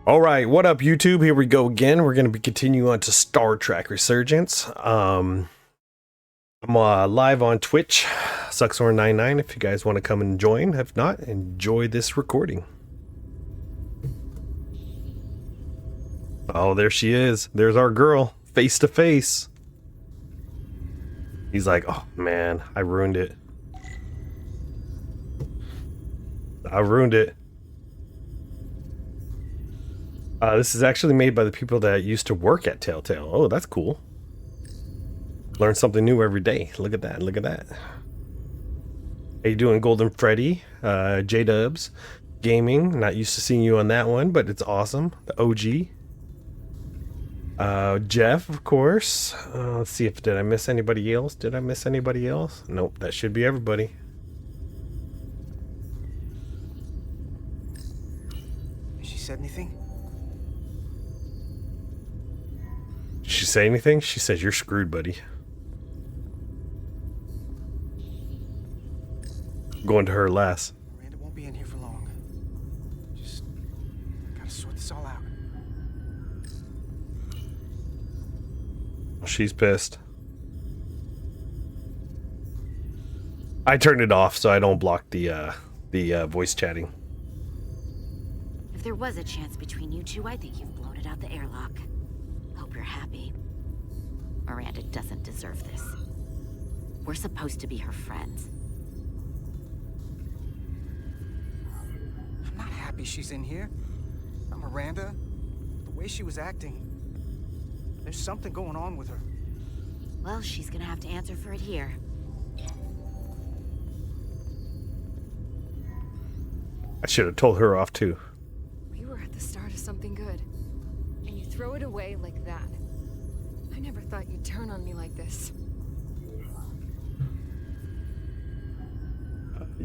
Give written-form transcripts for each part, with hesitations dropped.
All right, what up, YouTube? Here we go again. We're going to be continuing on to Star Trek Resurgence. I'm live on Twitch, Suxor99, if you guys want to come and join. If not, enjoy this recording. Oh, there she is. There's our girl, face to face. He's like, oh man, I ruined it. I ruined it. This is actually made by the people that used to work at Telltale. Oh, that's cool. Learn something new every day. Look at that. Look at that. How you doing, Golden Freddy? J-Dubs Gaming. Not used to seeing you on that one, but it's awesome. The OG. Jeff, of course. Let's see if did I miss anybody else? Did I miss anybody else? Nope, that should be everybody. Has she said anything? Did she say anything? She says you're screwed, buddy. I'm going to her last. Miranda won't be in here for long. Just gotta sort this all out. She's pissed. I turned it off so I don't block the voice chatting. If there was a chance between you two, I think you've blown it out the airlock. Hope you're happy. Miranda doesn't deserve this. We're supposed to be her friends. I'm not happy she's in here. Not Miranda. The way she was acting. There's something going on with her. Well, she's gonna have to answer for it here. I should have told her off too. We were at the start of something good, and you throw it away like that. I never thought you'd turn on me like this.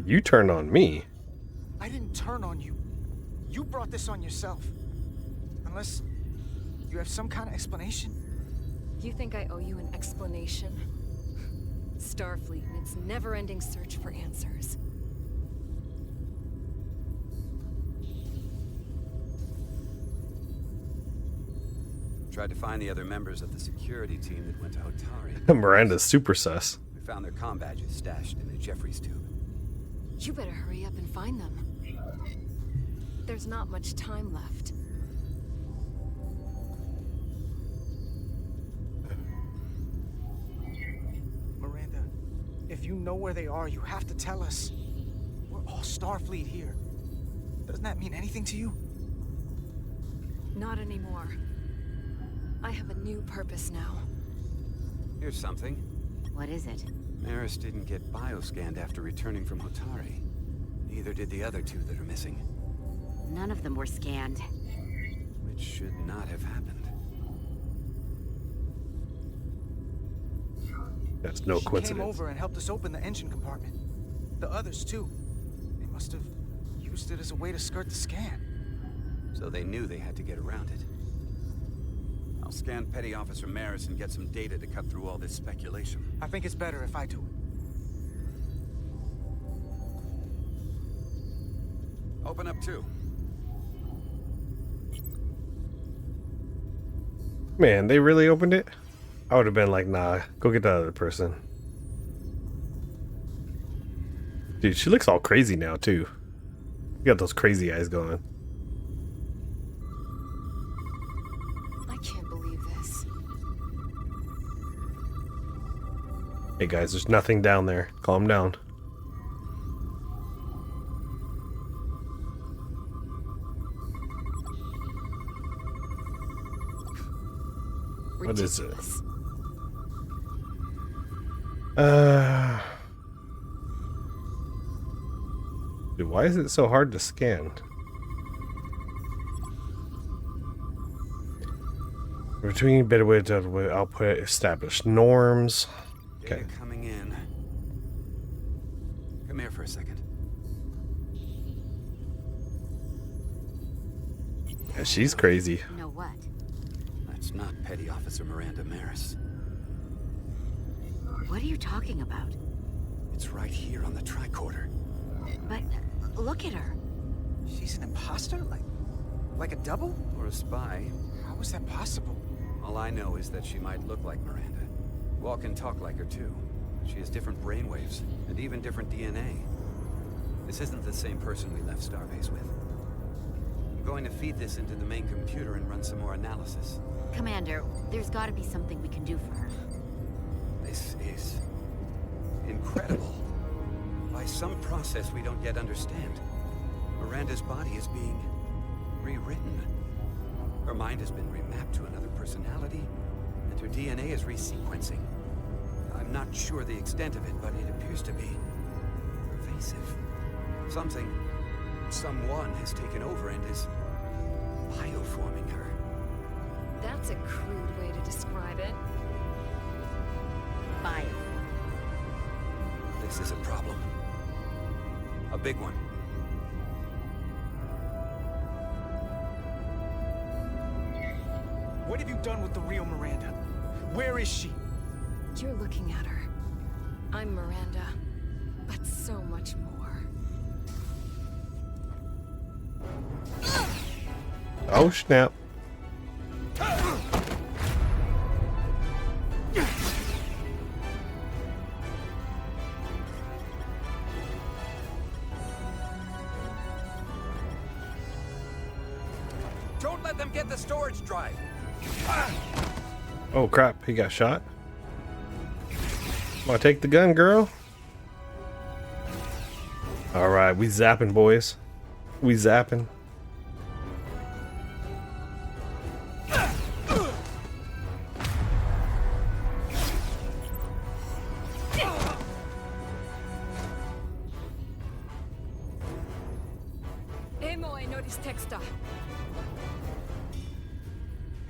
You turned on me. I didn't turn on you. You brought this on yourself. Unless you have some kind of explanation. You think I owe you an explanation? Starfleet and its never-ending search for answers. Tried to find the other members of the security team that went to Hotari. Miranda's super sus. We found their comm badges stashed in a Jeffries tube. You better hurry up and find them. There's not much time left. Miranda, if you know where they are, you have to tell us. We're all Starfleet here. Doesn't that mean anything to you? Not anymore. I have a new purpose now. Here's something. What is it? Maris didn't get bioscanned after returning from Hotari. Neither did the other two that are missing. None of them were scanned. Which should not have happened. That's no She coincidence. came over and helped us open the engine compartment. The others too. They must have used it as a way to skirt the scan. So they knew they had to get around it. I'll scan Petty Officer Maris and get some data to cut through all this speculation. I think it's better if I do it. Open up too. Man, they really opened it? I would have been like, nah, go get that other person. Dude, she looks all crazy now too. You got those crazy eyes going. I can't believe this. Hey guys, there's nothing down there. Calm down. What is it? Ridiculous. Dude, why is it so hard to scan? Between beta width output, established norms. Okay. Data coming in. Come here for a second. Yeah, she's crazy. You know what? That's not Petty Officer Miranda Maris. What are you talking about? It's right here on the tricorder. But look at her. She's an imposter? Like, Like a double? Or a spy. How is that possible? All I know is that she might look like Miranda. Walk and talk like her too. She has different brainwaves, and even different DNA. This isn't the same person we left Starbase with. I'm going to feed this into the main computer and run some more analysis. Commander, there's gotta be something we can do for her. This is incredible. By some process we don't yet understand, Miranda's body is being rewritten. Her mind has been remapped to another personality, and her DNA is resequencing. I'm not sure the extent of it, but it appears to be pervasive. Someone has taken over and is bioforming her. That's a crude way to describe it. Bio. This is a problem. A big one. What have you done with the real Miranda? Where is she? You're looking at her. I'm Miranda, but so much more. Oh, snap. Don't let them get the storage drive! Oh, crap. He got shot. Want to take the gun, girl? All right. We zapping, boys. We zapping.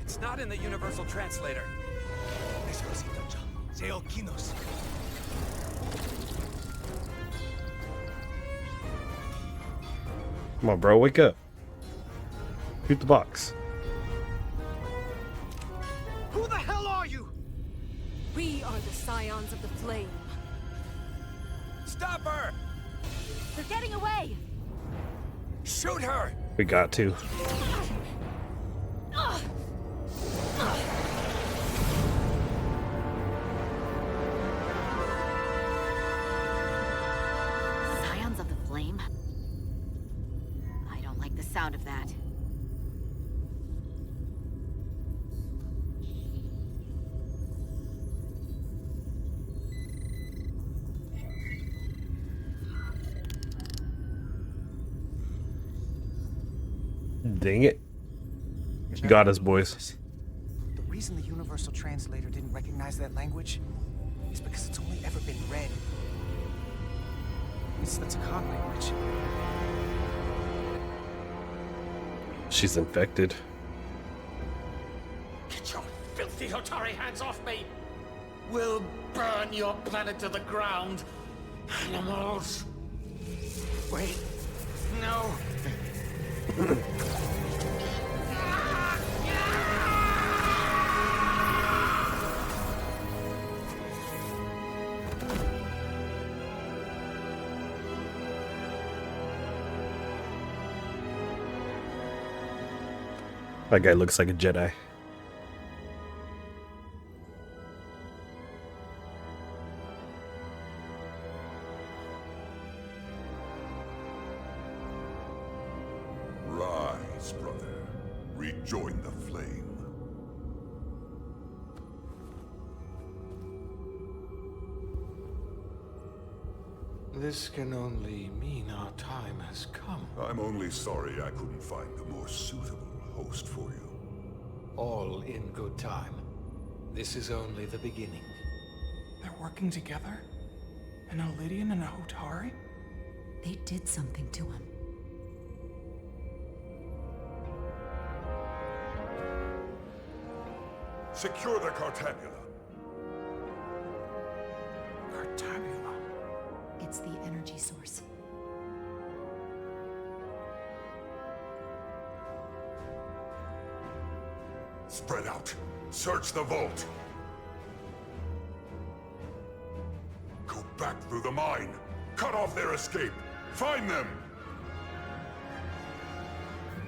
It's not in the universal translator. Come on, bro. Wake up. Shoot the box. Who the hell are you? We are the Scions of the Flame. Stop her! They're getting away! Shoot her! We got to. Scions of the Flame? I don't like the sound of that. Dang it. You got us, boys. The reason the universal translator didn't recognize that language is because it's only ever been read. It's the Takan language. She's infected. Get your filthy Hotari hands off me! We'll burn your planet to the ground. Animals. Wait. No. That guy looks like a Jedi. Rise, brother. Rejoin the flame. This can only mean our time has come. I'm only sorry I couldn't find a more suitable host for you. All in good time. This is only the beginning. They're working together? An Elidian and a Hotari? They did something to him. Secure the Cartabula. Cartabula. It's the energy source. Spread out. Search the vault. Go back through the mine. Cut off their escape. Find them.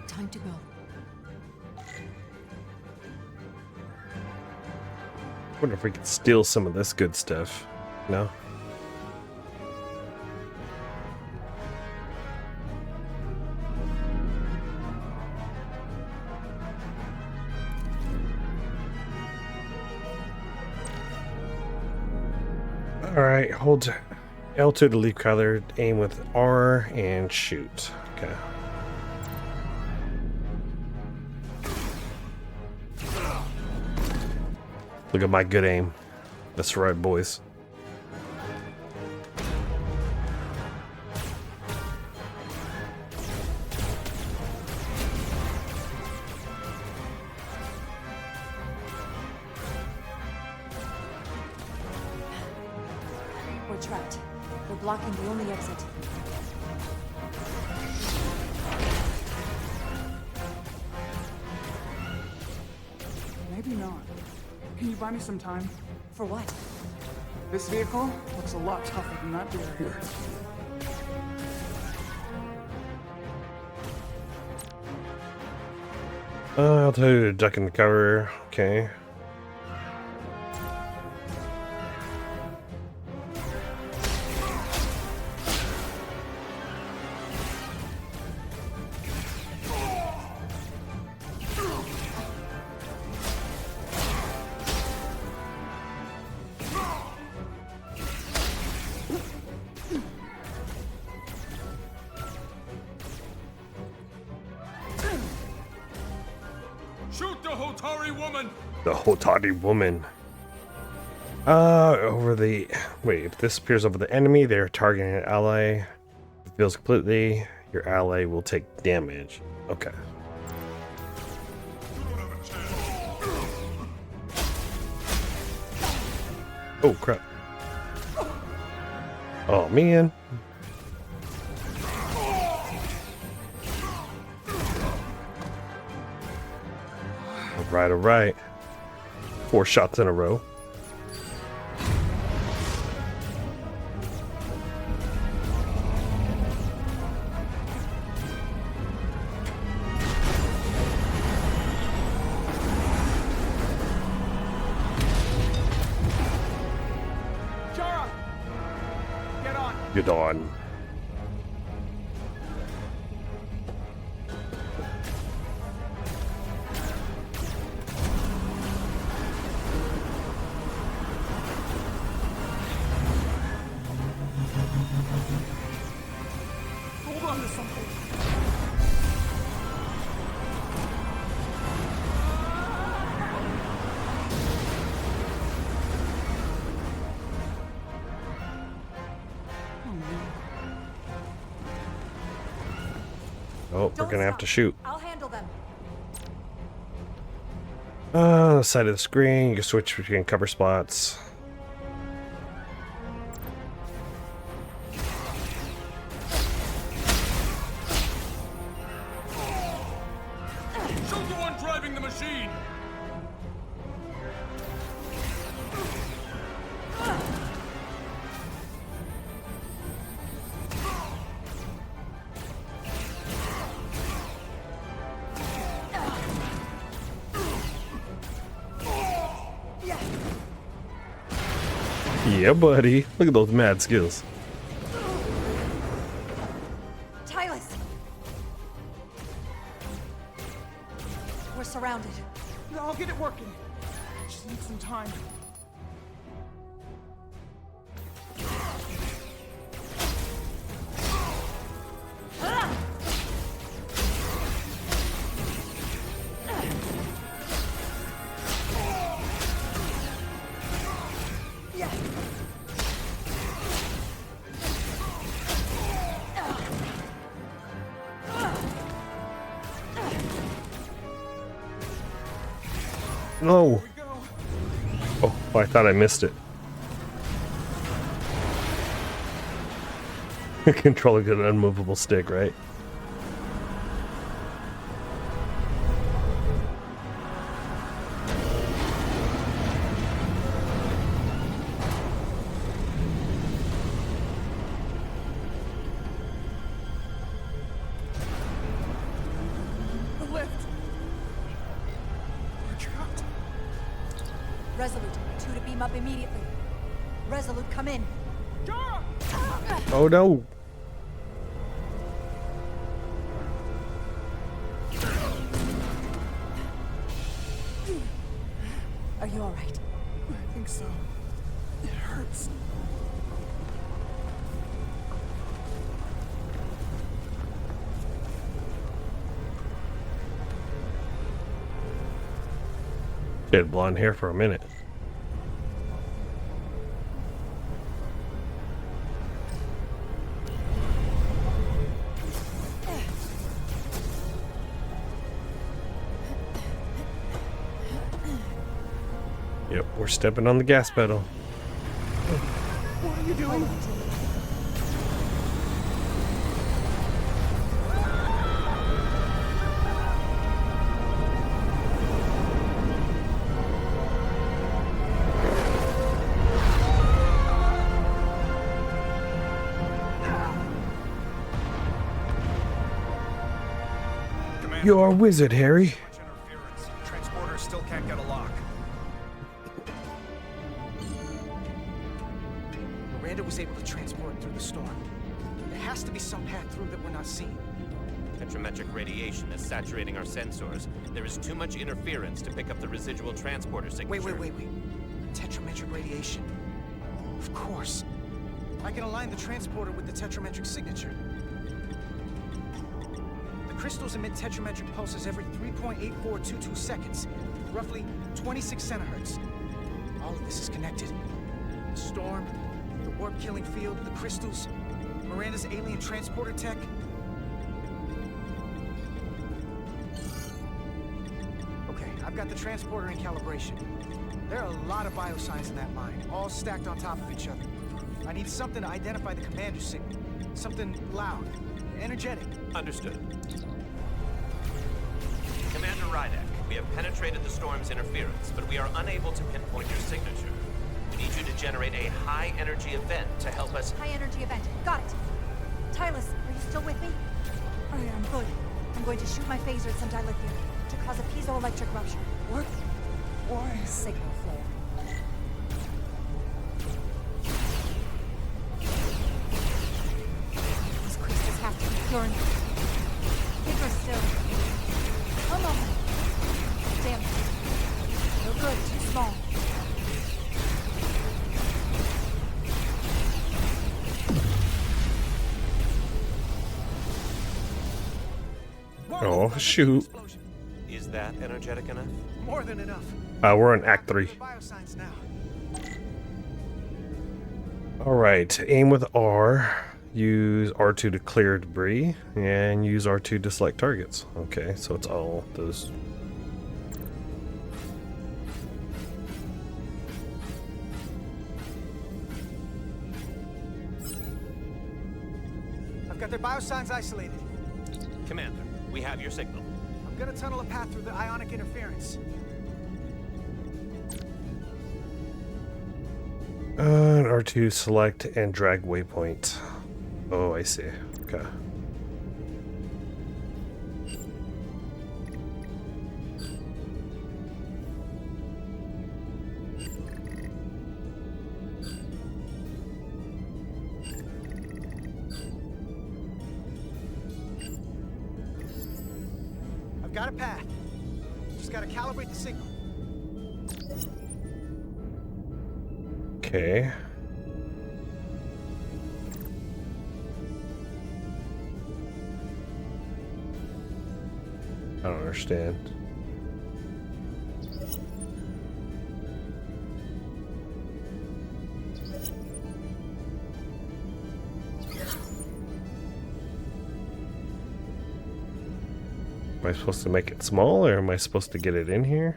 Time to go. Wonder if we could steal some of this good stuff. No? Alright, hold L2 to leave color, aim with R, and shoot. Okay. Look at my good aim. That's right, boys. We're trapped. We're blocking the only exit. Maybe not. Can you buy me some time? For what? This vehicle looks a lot tougher than that barrier. I'll tell you to duck and cover. Okay. Shoot the Hotari woman! The Hotari woman. Over the... Wait, if this appears over the enemy, they're targeting an ally. If it fails completely, your ally will take damage. Okay. Oh, crap. Oh, man. All right. 4 shots in a row. Jara! Get on! Get on. Hold on to something. Oh, we're gonna have to shoot. I'll handle them. The side of the screen, you can switch between cover spots. Shoot the one driving the machine! Yeah, buddy. Look at those mad skills. Tylus! We're surrounded. I'll get it working. Just need some time. No. Oh, I thought I missed it. Controlling an unmovable stick, right? Resolute, 2 to beam up immediately. Resolute, come in. Oh no. Are you all right? I think so. It hurts. She had blonde hair for a minute. Yep, we're stepping on the gas pedal. What are you doing? You're a wizard, Harry. Transporter still can't get a lock. Miranda was able to transport through the storm. There has to be some path through that we're not seeing. Tetrametric radiation is saturating our sensors. There is too much interference to pick up the residual transporter signature. Wait. Tetrametric radiation. Of course. I can align the transporter with the tetrametric signature. The crystals emit tetrametric pulses every 3.8422 seconds, roughly 26 centihertz. All of this is connected. The storm, the warp-killing field, the crystals, Miranda's alien transporter tech. Okay, I've got the transporter in calibration. There are a lot of biosigns in that mine, all stacked on top of each other. I need something to identify the commander signal. Something loud, energetic. Understood. Commander Rydek, we have penetrated the storm's interference, but we are unable to pinpoint your signature. We need you to generate a high-energy event to help us... High energy event. Got it. Tylus, are you still with me? I am. Good. I'm going to shoot my phaser at some dilithium to cause a piezoelectric rupture. What? Why? Signal flare. These crystals have to be pure and bigger still. Come on. Damn it. No good. Too small. Oh, shoot. Is that energetic enough? More than enough. We're on Act 3. Biosigns now. Alright, aim with R. Use R2 to clear debris. And use R2 to select targets. Okay, so it's all those. I've got their biosigns isolated. Commander, we have your signal. I'm gonna tunnel a path through the ionic interference. R2 select and drag waypoint. Oh, I see. Okay. I've got a path. Just gotta calibrate the signal. Okay. I don't understand. Am I supposed to make it small, or am I supposed to get it in here?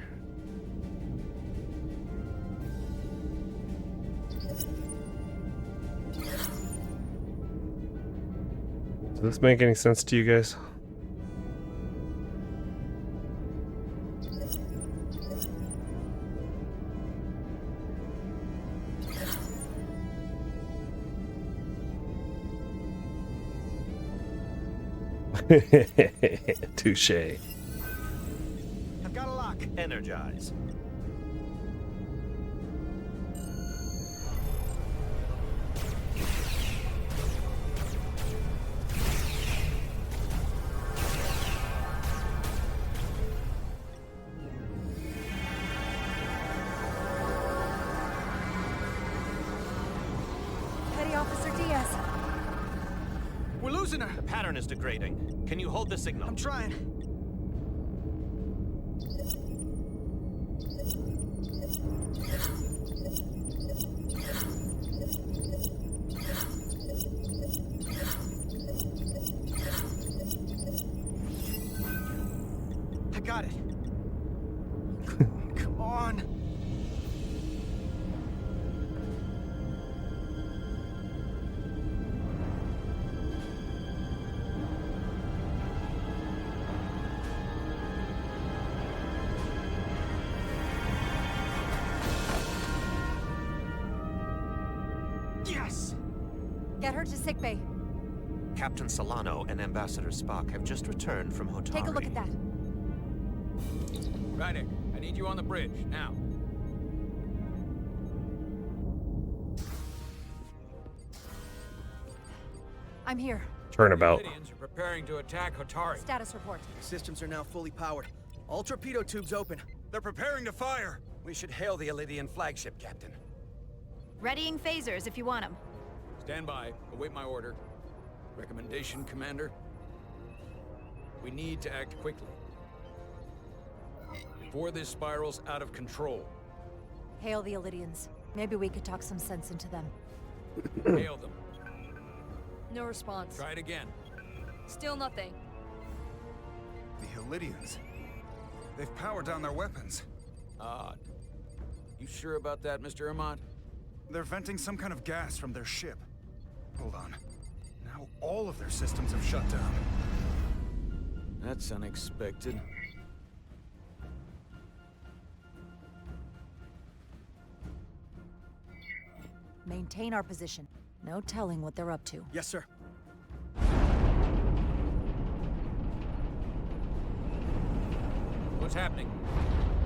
Does this make any sense to you guys? Touche. I've got a lock. Energize. prisoner. The pattern is degrading. Can you hold the signal? I'm trying. I got it. Come on. Yes! Get her to sickbay. Captain Solano and Ambassador Spock have just returned from Hotari. Take a look at that. Rydick, I need you on the bridge, now. I'm here. Turnabout. The Lydians are preparing to attack Hotari. Status report. Systems are now fully powered. All torpedo tubes open. They're preparing to fire. We should hail the Elydian flagship, Captain. Readying phasers if you want them. Stand by, await my order. Recommendation, Commander? We need to act quickly. Before this spirals out of control. Hail the Elydians. Maybe we could talk some sense into them. Hail them. No response. Try it again. Still nothing. The Elydians. They've powered down their weapons. Odd. You sure about that, Mr. Amant? They're venting some kind of gas from their ship. Hold on. Now all of their systems have shut down. That's unexpected. Maintain our position. No telling what they're up to. Yes, sir. What's happening?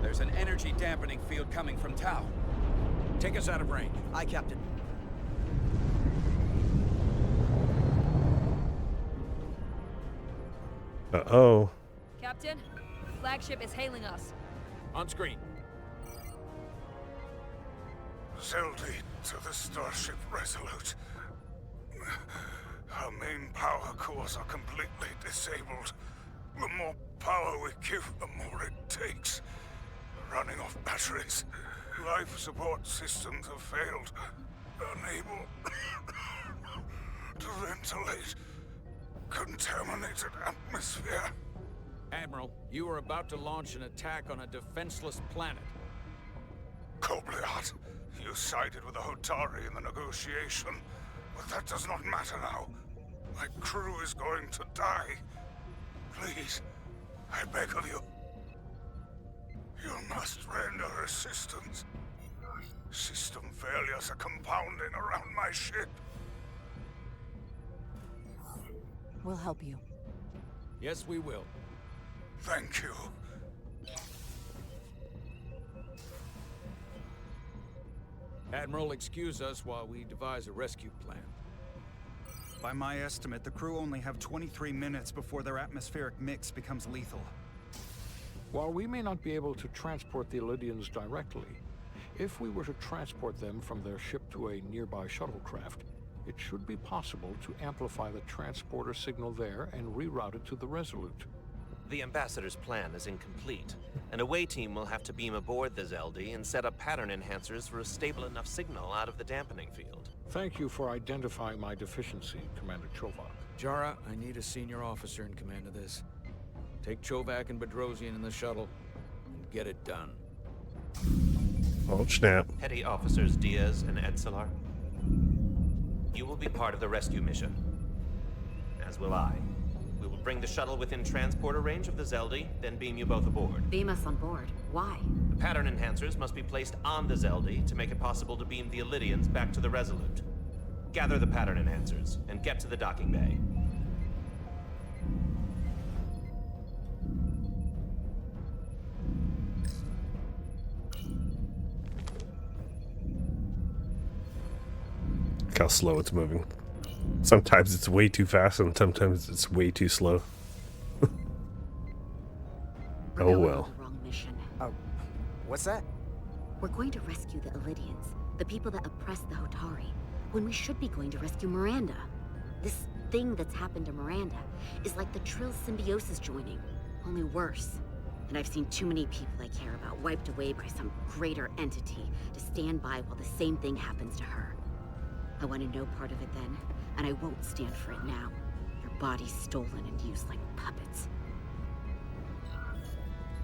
There's an energy dampening field coming from Tau. Take us out of range. Aye, Captain. Uh-oh. Captain, flagship is hailing us. On screen. Zeldy to the Starship Resolute. Our main power cores are completely disabled. The more power we give, the more it takes. Running off batteries. Life support systems have failed. Unable to ventilate. Contaminated atmosphere. Admiral, you are about to launch an attack on a defenseless planet. Kobliat, you sided with the Hotari in the negotiation, but that does not matter now. My crew is going to die. Please, I beg of you. You must render assistance. System failures are compounding around my ship. We'll help you. Yes, we will. Thank you. Admiral, excuse us while we devise a rescue plan. By my estimate, the crew only have 23 minutes before their atmospheric mix becomes lethal. While we may not be able to transport the Elydians directly, if we were to transport them from their ship to a nearby shuttlecraft, it should be possible to amplify the transporter signal there and reroute it to the Resolute. The Ambassador's plan is incomplete. An away team will have to beam aboard the Zeldy and set up pattern enhancers for a stable enough signal out of the dampening field. Thank you for identifying my deficiency, Commander Chovak. Jara, I need a senior officer in command of this. Take Chovak and Bedrosian in the shuttle and get it done. Oh, snap. Petty Officers Diaz and Edselar, you will be part of the rescue mission. As will I. We will bring the shuttle within transporter range of the Zeldy, then beam you both aboard. Beam us on board. Why? The pattern enhancers must be placed on the Zeldy to make it possible to beam the Elydians back to the Resolute. Gather the pattern enhancers and get to the docking bay. Look how slow it's moving. Sometimes it's way too fast and sometimes it's way too slow. Oh well. Wrong mission. Oh, what's that? We're going to rescue the Elydians, the people that oppress the Hotari, when we should be going to rescue Miranda. This thing that's happened to Miranda is like the Trill symbiosis joining, only worse. And I've seen too many people I care about wiped away by some greater entity to stand by while the same thing happens to her. I wanted no part of it then, and I won't stand for it now. Your body's stolen and used like puppets.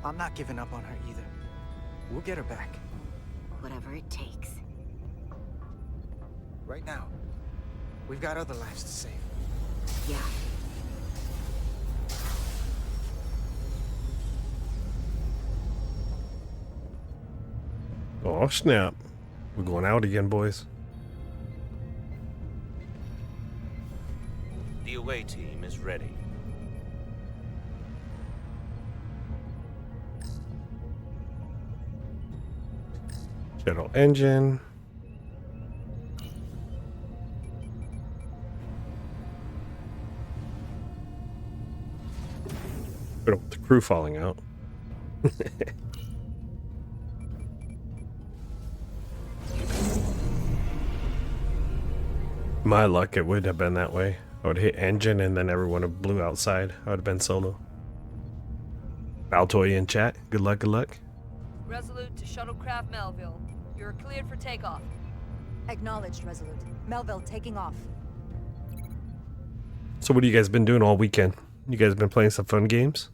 I'm not giving up on her either. We'll get her back. Whatever it takes. Right now, we've got other lives to save. Yeah. Oh, snap. We're going out again, boys. The away team is ready. Shuttle engine. But with the crew falling out. My luck, it would have been that way. I would hit engine and then everyone would blew outside. I would have been solo. Baltoy in chat. Good luck, good luck. Resolute to shuttlecraft Melville. You're cleared for takeoff. Acknowledged, Resolute. Melville taking off. So what have you guys been doing all weekend? You guys been playing some fun games?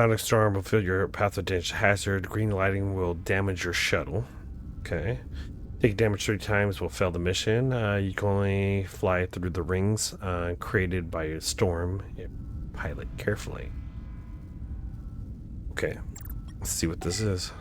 That storm will fill your pathogen hazard. Green lighting will damage your shuttle. Okay. Take damage 3 times will fail the mission. You can only fly through the rings created by a storm. Pilot carefully. Okay. Let's see what this is.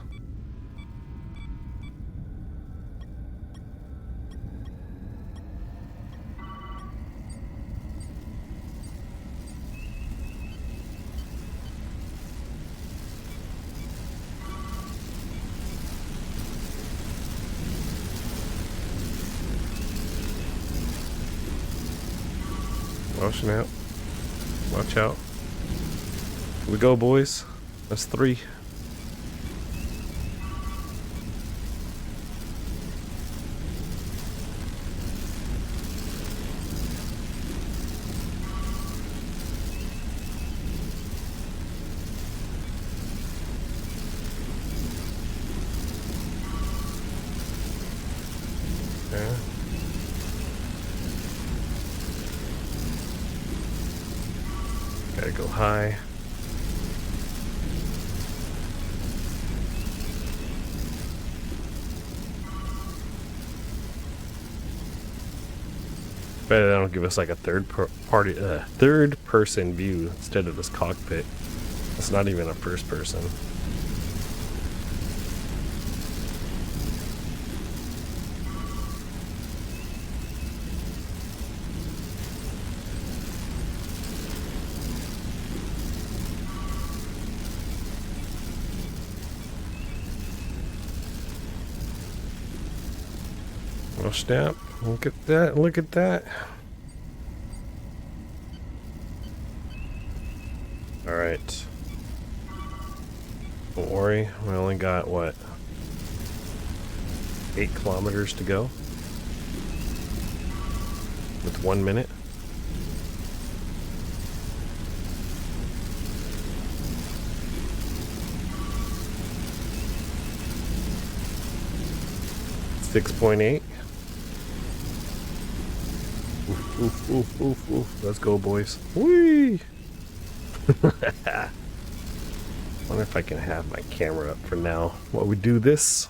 Oh snap. Watch out. Here we go, boys. That's 3. Okay. Gotta go high. Bet they don't give us like a third person view instead of this cockpit. It's not even a first person. Oh snap, look at that, look at that. Alright. Don't worry, we only got, what, 8 kilometers to go? With 1 minute? .8. Oof, oof, oof, oof. Let's go, boys. Whee! Wonder if I can have my camera up for now while we do this.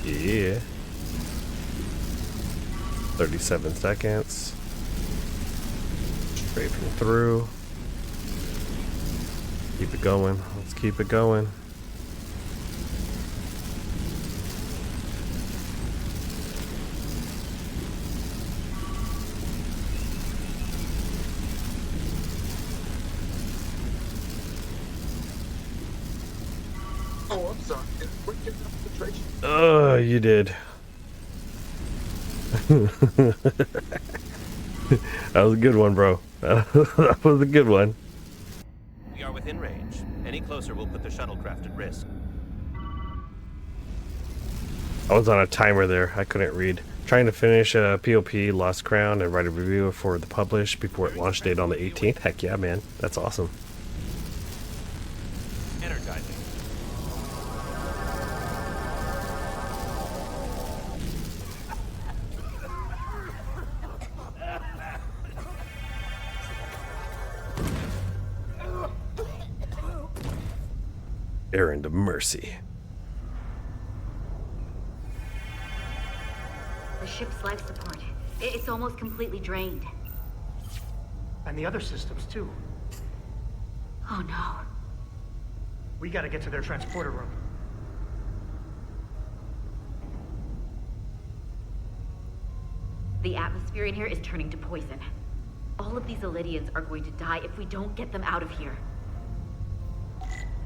Yeah. 37 seconds. Strafing through. Keep it going. Let's keep it going. Oh, I'm sorry. What can Oh, you did. That was a good one, bro. That was a good one. We are within range. Any closer will put the shuttlecraft at risk. I was on a timer there. I couldn't read. Trying to finish POP Lost Crown and write a review for the publish before it launch date on the 18th. Heck yeah, man. That's awesome. Energizing. Errand of mercy. The ship's life support. It's almost completely drained. And the other systems, too. Oh no. We gotta get to their transporter room. The atmosphere in here is turning to poison. All of these Elydians are going to die if we don't get them out of here.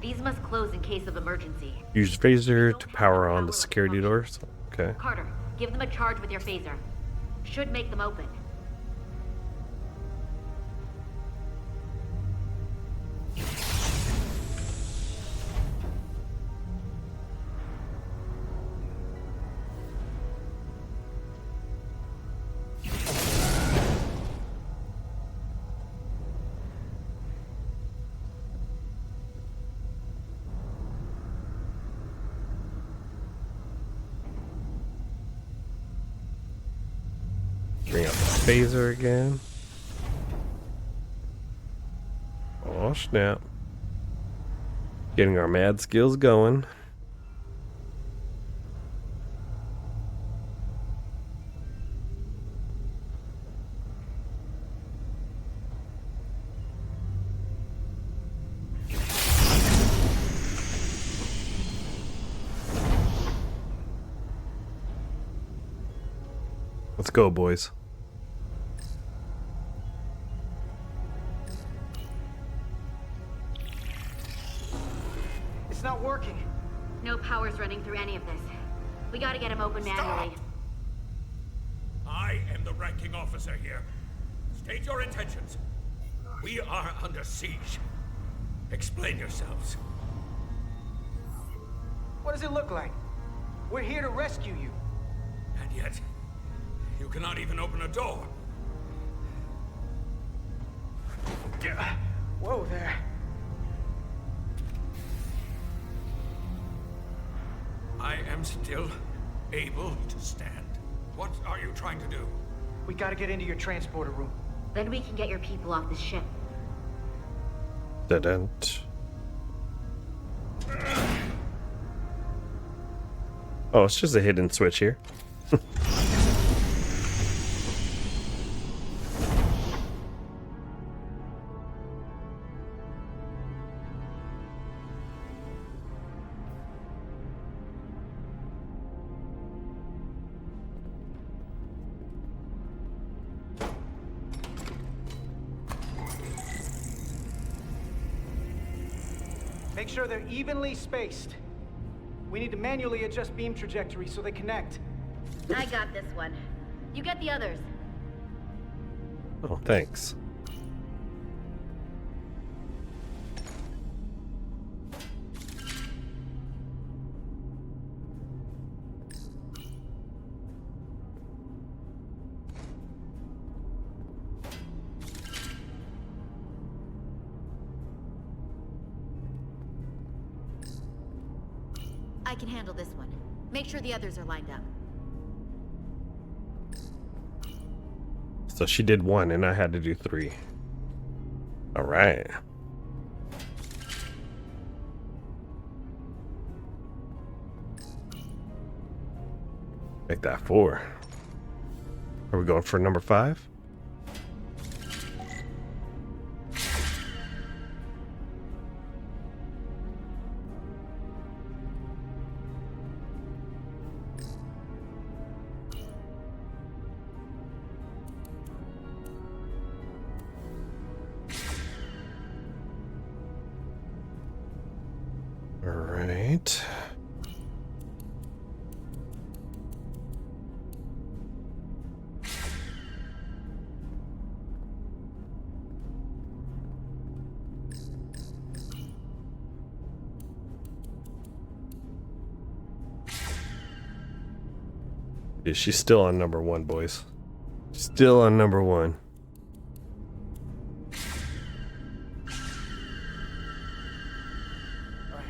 These must close in case of emergency. Use phaser to power on the security doors. Okay. Carter, give them a charge with your phaser. Should make them open. Bring up the phaser again. Oh snap. Getting our mad skills going. Let's go, boys. It's not working. No power's running through any of this. We gotta get him open manually. I am the ranking officer here. State your intentions. We are under siege. Explain yourselves. What does it look like? We're here to rescue you. And yet, you cannot even open a door. Whoa there. I am still able to stand. What are you trying to do? We gotta get into your transporter room. Then we can get your people off this ship. Didn't. Oh, it's just a hidden switch here. Make sure they're evenly spaced. We need to manually adjust beam trajectory so they connect. I got this one. You get the others. Oh, thanks. I can handle this one. Make sure the others are lined up. So she did one and I had to do three. All right. Make that 4. Are we going for number 5? All right. Yeah, she's still on number 1, boys. Still on number 1. Alright.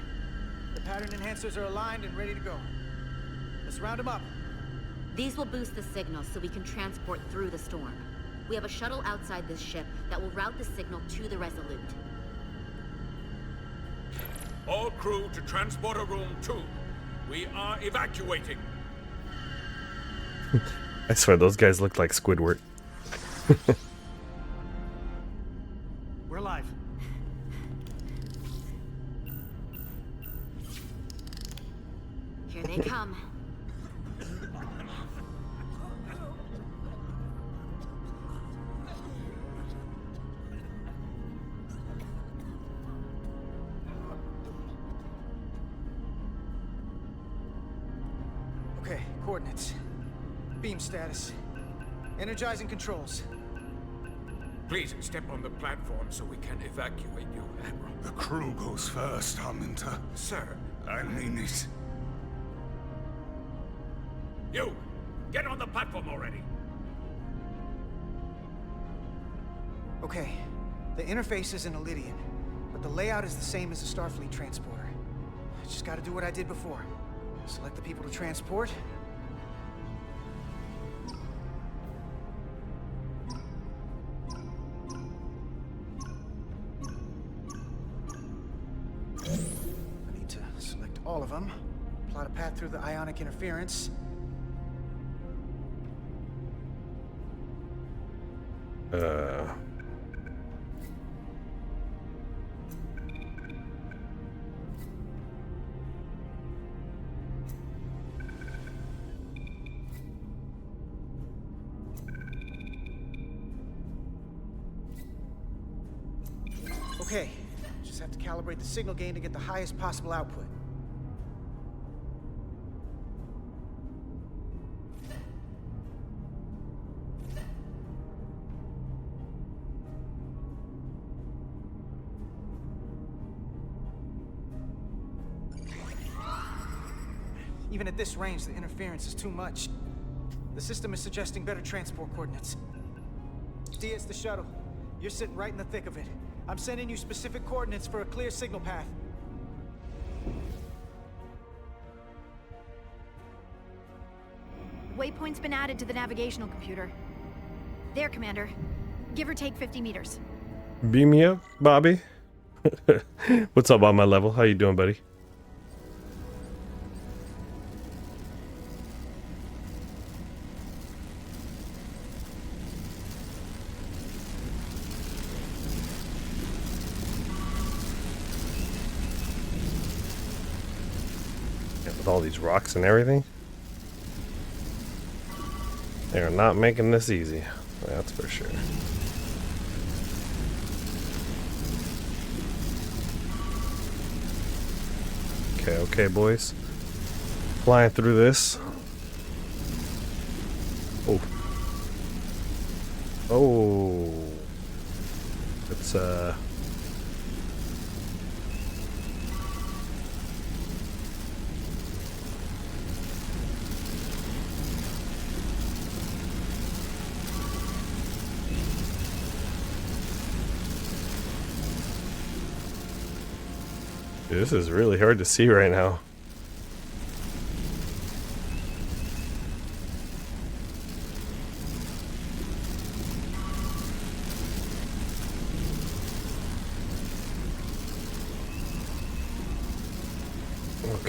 The pattern enhancers are aligned and ready to go. Let's round them up. These will boost the signal so we can transport through the storm. We have a shuttle outside this ship that will route the signal to the Resolute. All crew to transporter room 2. We are evacuating. I swear those guys look like Squidward. We're live. Here they come. Okay, coordinates. Beam status. Energizing controls. Please step on the platform so we can evacuate you, Admiral. The crew goes first, Harminter. Sir. I mean it. You! Get on the platform already! Okay, the interface is an Elydian, but the layout is the same as a Starfleet transporter. I just gotta do what I did before. Select the people to transport. I need to select all of them. Plot a path through the ionic interference. Okay, just have to calibrate the signal gain to get the highest possible output. Even at this range, the interference is too much. The system is suggesting better transport coordinates. D, it's the shuttle. You're sitting right in the thick of it. I'm sending you specific coordinates for a clear signal path. Waypoint's been added to the navigational computer. There, Commander. Give or take 50 meters. Beam me up, Bobby. What's up on my level? How you doing, buddy? With all these rocks and everything, they're not making this easy, that's for sure. Okay, boys, flying through this. Oh, it's this is really hard to see right now.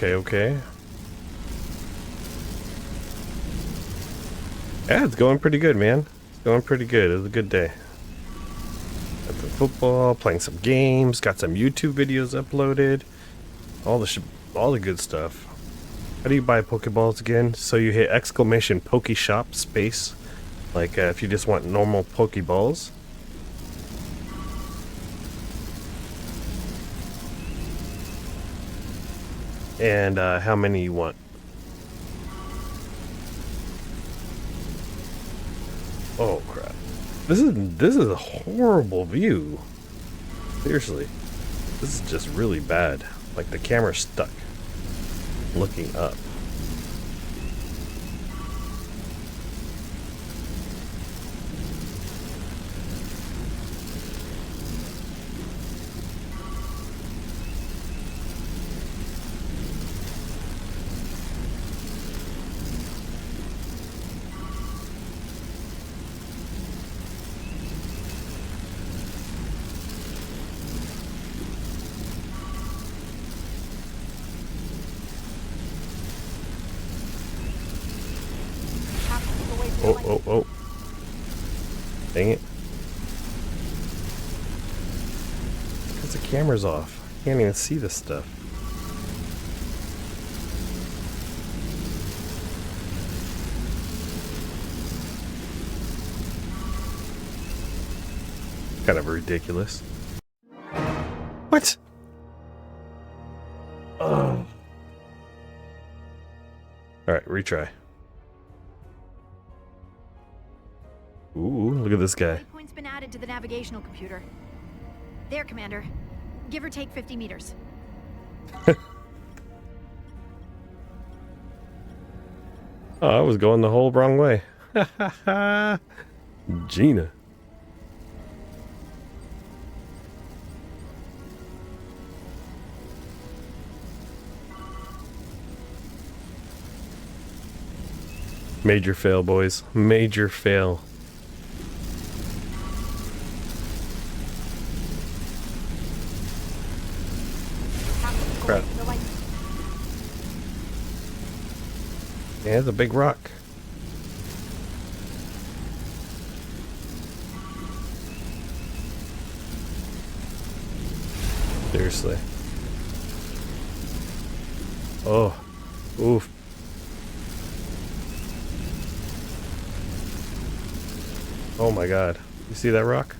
Okay. Yeah, it's going pretty good, man. It's going pretty good. It was a good day. Got some football, playing some games, got some YouTube videos uploaded. All the good stuff. How do you buy Pokeballs again? So you hit exclamation Pokeshop space, like if you just want normal Pokeballs. And how many you want. Oh crap. This is a horrible view. Seriously. This is just really bad. Like the camera's stuck looking up. Dang it. Because the camera's off. I can't even see this stuff. Kind of ridiculous. What? Oh. Alright, retry. Ooh, look at this guy. Waypoint's been added to the navigational computer. There, Commander. Give or take 50 meters. Oh, I was going the whole wrong way. Gina. Major fail, boys. Major fail. Crap. Yeah, it's a big rock. Seriously. Oh. Oof. Oh my god. You see that rock?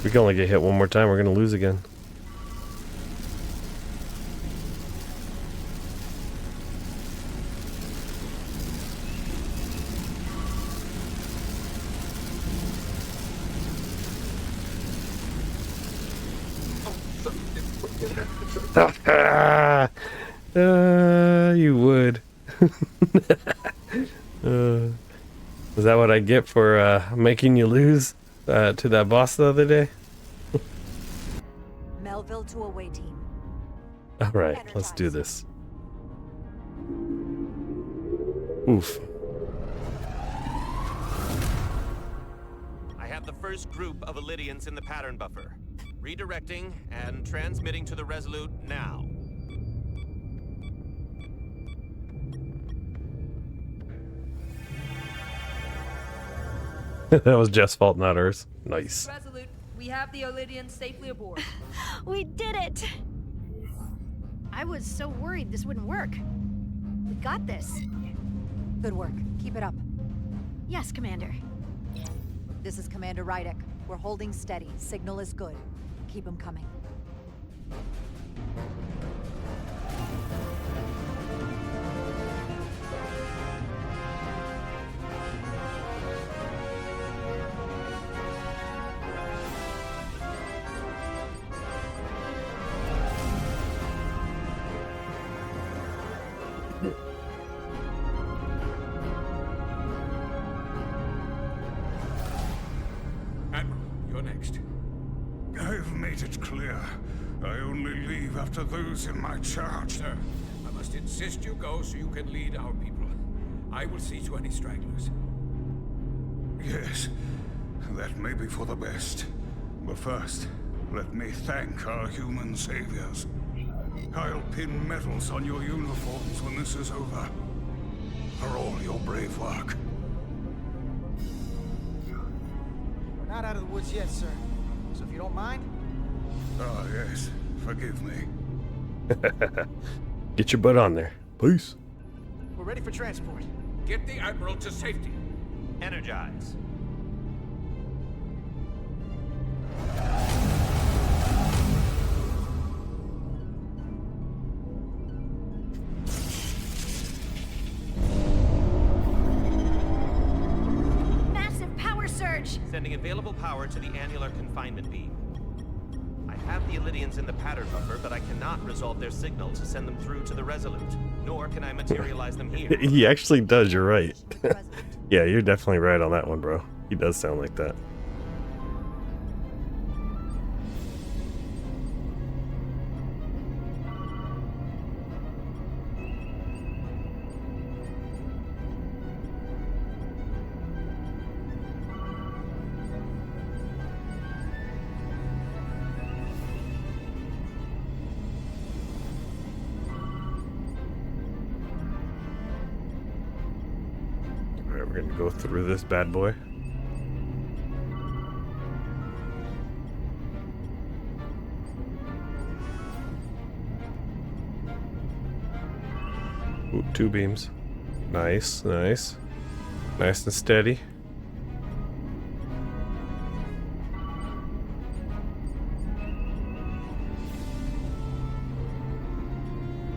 We can only get hit one more time, we're gonna lose again. You would. Is that what I get for making you lose to that boss the other day? Melville to away team. Alright, let's do this. Oof. I have the first group of Illydians in the pattern buffer. Redirecting and transmitting to the Resolute now. That was Jeff's fault, not ours. Nice. Resolute, we have the Illydians safely aboard. We did it! I was so worried this wouldn't work. We got this. Good work. Keep it up. Yes, Commander. This is Commander Rydick. We're holding steady. Signal is good. Keep them coming. Admiral, you're next. I've made it clear. I only leave after those in my charge. Sir, I must insist you go so you can lead our people. I will see to any stragglers. Yes, that may be for the best. But first, let me thank our human saviors. I'll pin medals on your uniforms when this is over. For all your brave work. We're not out of the woods yet, sir. So if you don't mind... Ah, yes. Forgive me. Get your butt on there. Peace. We're ready for transport. Get the Admiral to safety. Energize. Massive power surge! Sending available power to the annular confinement beam. I have the Illydians in the pattern buffer, but I cannot resolve their signal to send them through to the Resolute. Nor can I materialize them here. He actually does, you're right. Yeah, you're definitely right on that one, bro. He does sound like that. Alright, we're gonna go through this bad boy. Ooh, 2 beams. Nice, nice. Nice and steady.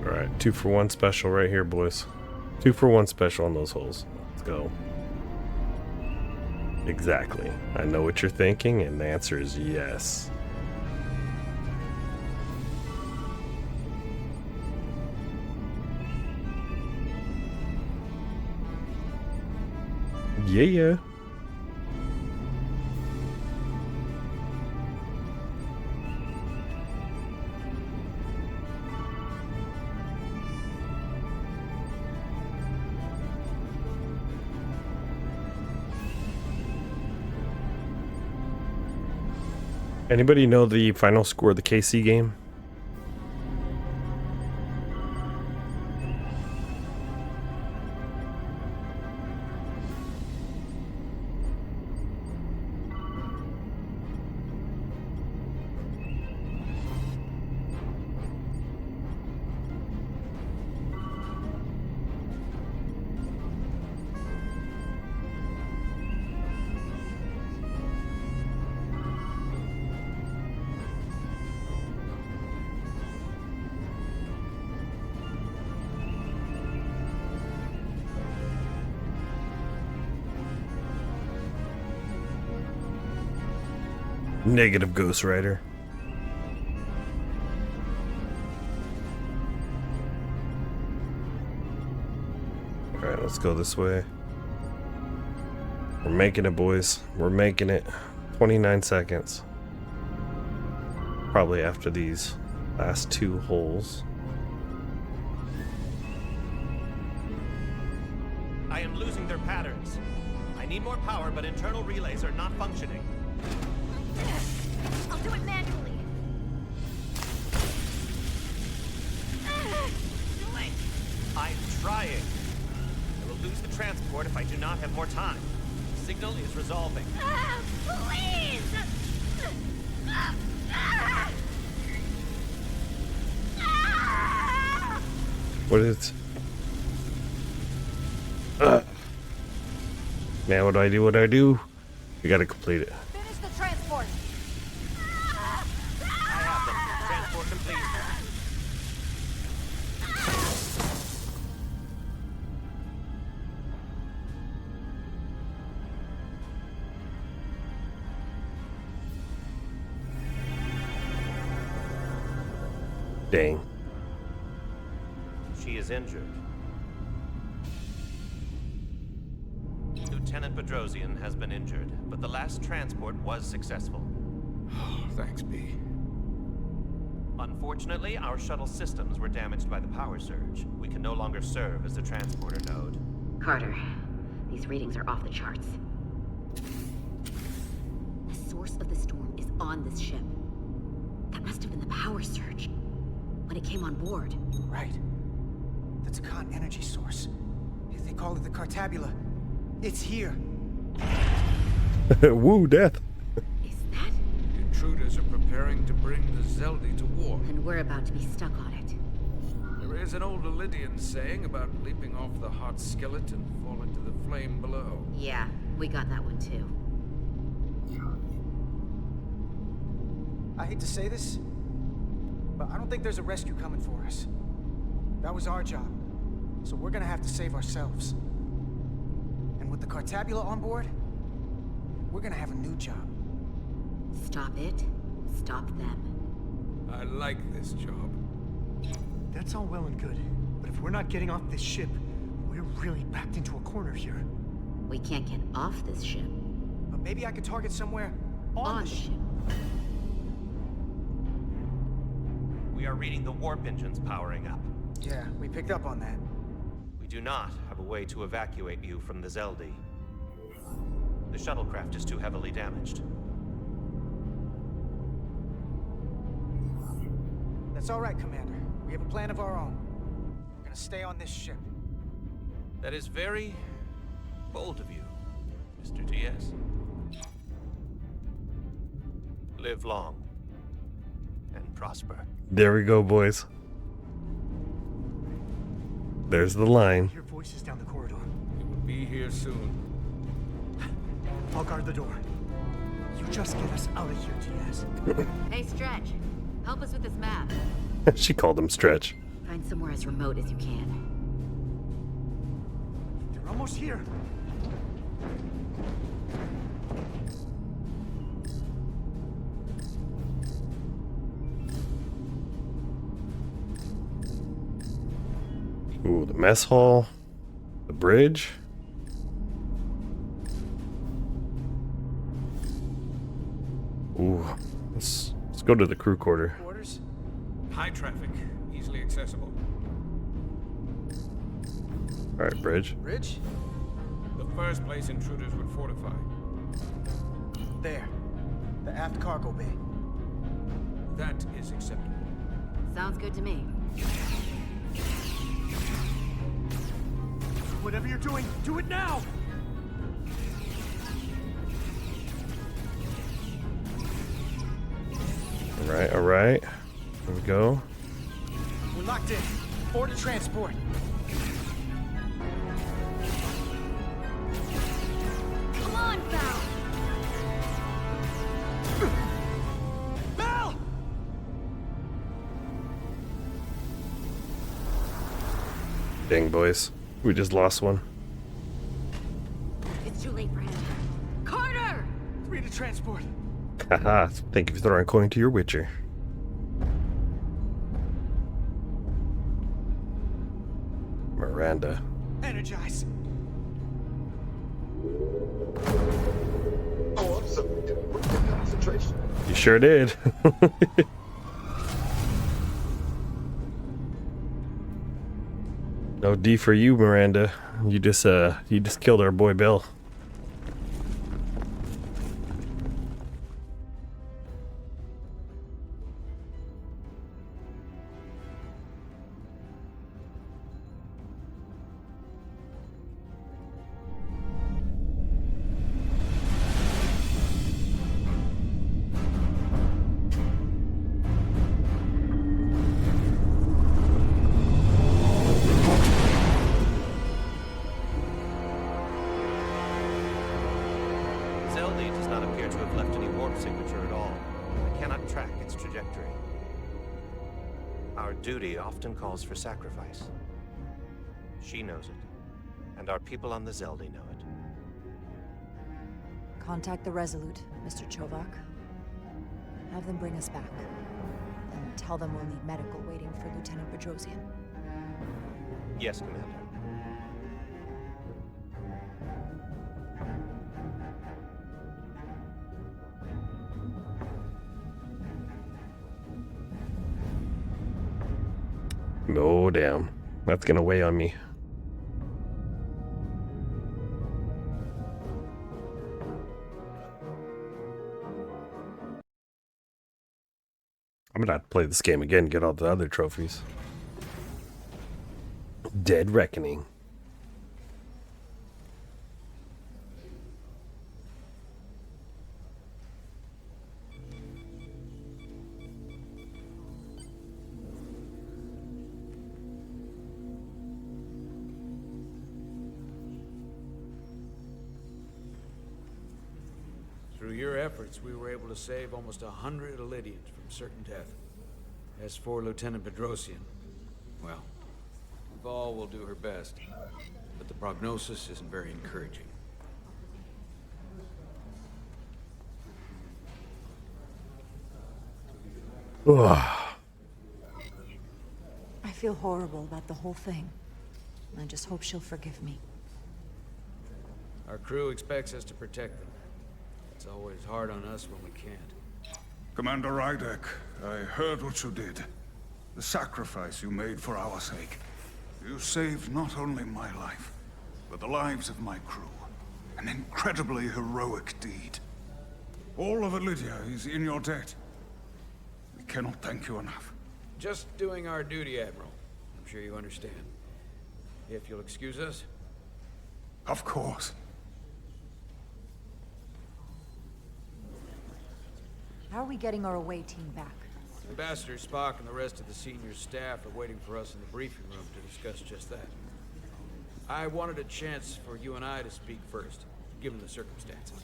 Alright, 2 for 1 special right here, boys. 2 for 1 special on those holes. Let's go. Exactly. I know what you're thinking, and the answer is yes. Yeah. Anybody know the final score of the KC game? Negative, Ghost Rider. Alright, let's go this way. We're making it, boys. We're making it. 29 seconds. Probably after these last 2 holes. I am losing their patterns. I need more power, but internal relays are not functioning. I'll do it manually. I'm trying. I will lose the transport if I do not have more time. The signal is resolving. Please! What is... Man, what do I do? What do I do? We gotta complete it. Finish the transport. I have them. Transport complete. Dang. She is injured. Lieutenant Bedrosian has been injured, but the last transport was successful. Thanks, B. Unfortunately, our shuttle systems were damaged by the power surge. We can no longer serve as the transporter node. Carter, these readings are off the charts. The source of the storm is on this ship. That must have been the power surge when it came on board. Right. That's a con energy source. They call it the Cartabula. It's here. Woo, death. The intruders are preparing to bring the Zeldi to war. And we're about to be stuck on it. There is an old Illydian saying about leaping off the hot skillet and falling to the flame below. Yeah, we got that one too. I hate to say this, but I don't think there's a rescue coming for us. That was our job, so we're gonna have to save ourselves. And with the Cartabula on board, we're gonna have a new job. Stop it. Stop them. I like this job. That's all well and good, but if we're not getting off this ship, we're really backed into a corner here. We can't get off this ship. But maybe I could target somewhere on the ship. We are reading the warp engines powering up. Yeah, we picked up on that. We do not have a way to evacuate you from the Zeldi. The shuttlecraft is too heavily damaged. That's all right, Commander. We have a plan of our own. We're gonna stay on this ship. That is very bold of you, Mr. Diaz. Live long and prosper. There we go, boys. There's the line. Your voices down the corridor. It will be here soon. I'll guard the door. You just get us out of here, Diaz. Hey, Stretch. Help us with this map. She called him Stretch. Find somewhere as remote as you can. They're almost here. Ooh, the mess hall. The bridge. Ooh, let's go to the crew quarter. Quarters? High traffic, easily accessible. All right, bridge. Bridge? The first place intruders would fortify. There. The aft cargo bay. That is acceptable. Sounds good to me. Whatever you're doing, do it now! All right. Here we go. We're locked in. Order transport. Come on, Val! Val! Dang, boys. We just lost one. It's too late for him. Carter! 3 to transport. Haha, thank you for throwing a coin to your Witcher. Miranda. Energize. Oh, I'm sorry. What the concentration? You sure did. No D for you, Miranda. You just killed our boy Bill. Zelda does not appear to have left any warp signature at all. I cannot track its trajectory. Our duty often calls for sacrifice. She knows it, and our people on the Zelda know it. Contact the Resolute, Mr. Chovak. Have them bring us back. And tell them we'll need medical waiting for Lieutenant Bedrosian. Yes, Commander. Oh, damn. That's gonna weigh on me. I'm gonna have to play this game again, get all the other trophies. Dead Reckoning. Through your efforts, we were able to save almost 100 Elydians from certain death. As for Lieutenant Bedrosian, well, Val will do her best, but the prognosis isn't very encouraging. I feel horrible about the whole thing. I just hope she'll forgive me. Our crew expects us to protect them. It's always hard on us when we can't. Commander Rydek, I heard what you did. The sacrifice you made for our sake. You saved not only my life, but the lives of my crew. An incredibly heroic deed. All of Elydia is in your debt. We cannot thank you enough. Just doing our duty, Admiral. I'm sure you understand. If you'll excuse us. Of course. How are we getting our away team back? Ambassador Spock and the rest of the senior staff are waiting for us in the briefing room to discuss just that. I wanted a chance for you and I to speak first, given the circumstances.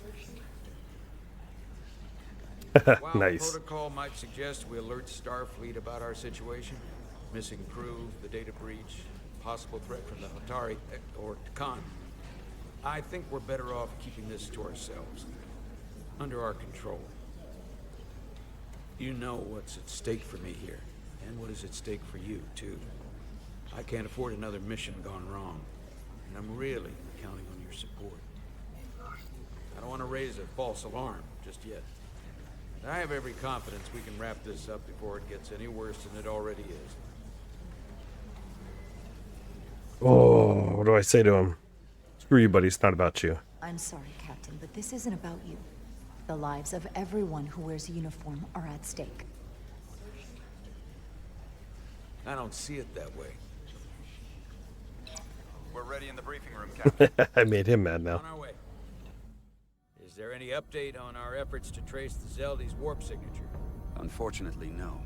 While Nice. protocol might suggest we alert Starfleet about our situation, missing crew, the data breach, possible threat from the Hotari, or Khan, I think we're better off keeping this to ourselves, under our control. You know what's at stake for me here, and what is at stake for you, too. I can't afford another mission gone wrong, and I'm really counting on your support. I don't want to raise a false alarm just yet. I have every confidence we can wrap this up before it gets any worse than it already is. Oh, what do I say to him? Screw you, buddy. It's not about you. I'm sorry, Captain, but this isn't about you. The lives of everyone who wears a uniform are at stake. I don't see it that way. We're ready in the briefing room, Captain. I made him mad now. On our way. Is there any update on our efforts to trace the Zeldy's warp signature? Unfortunately, no.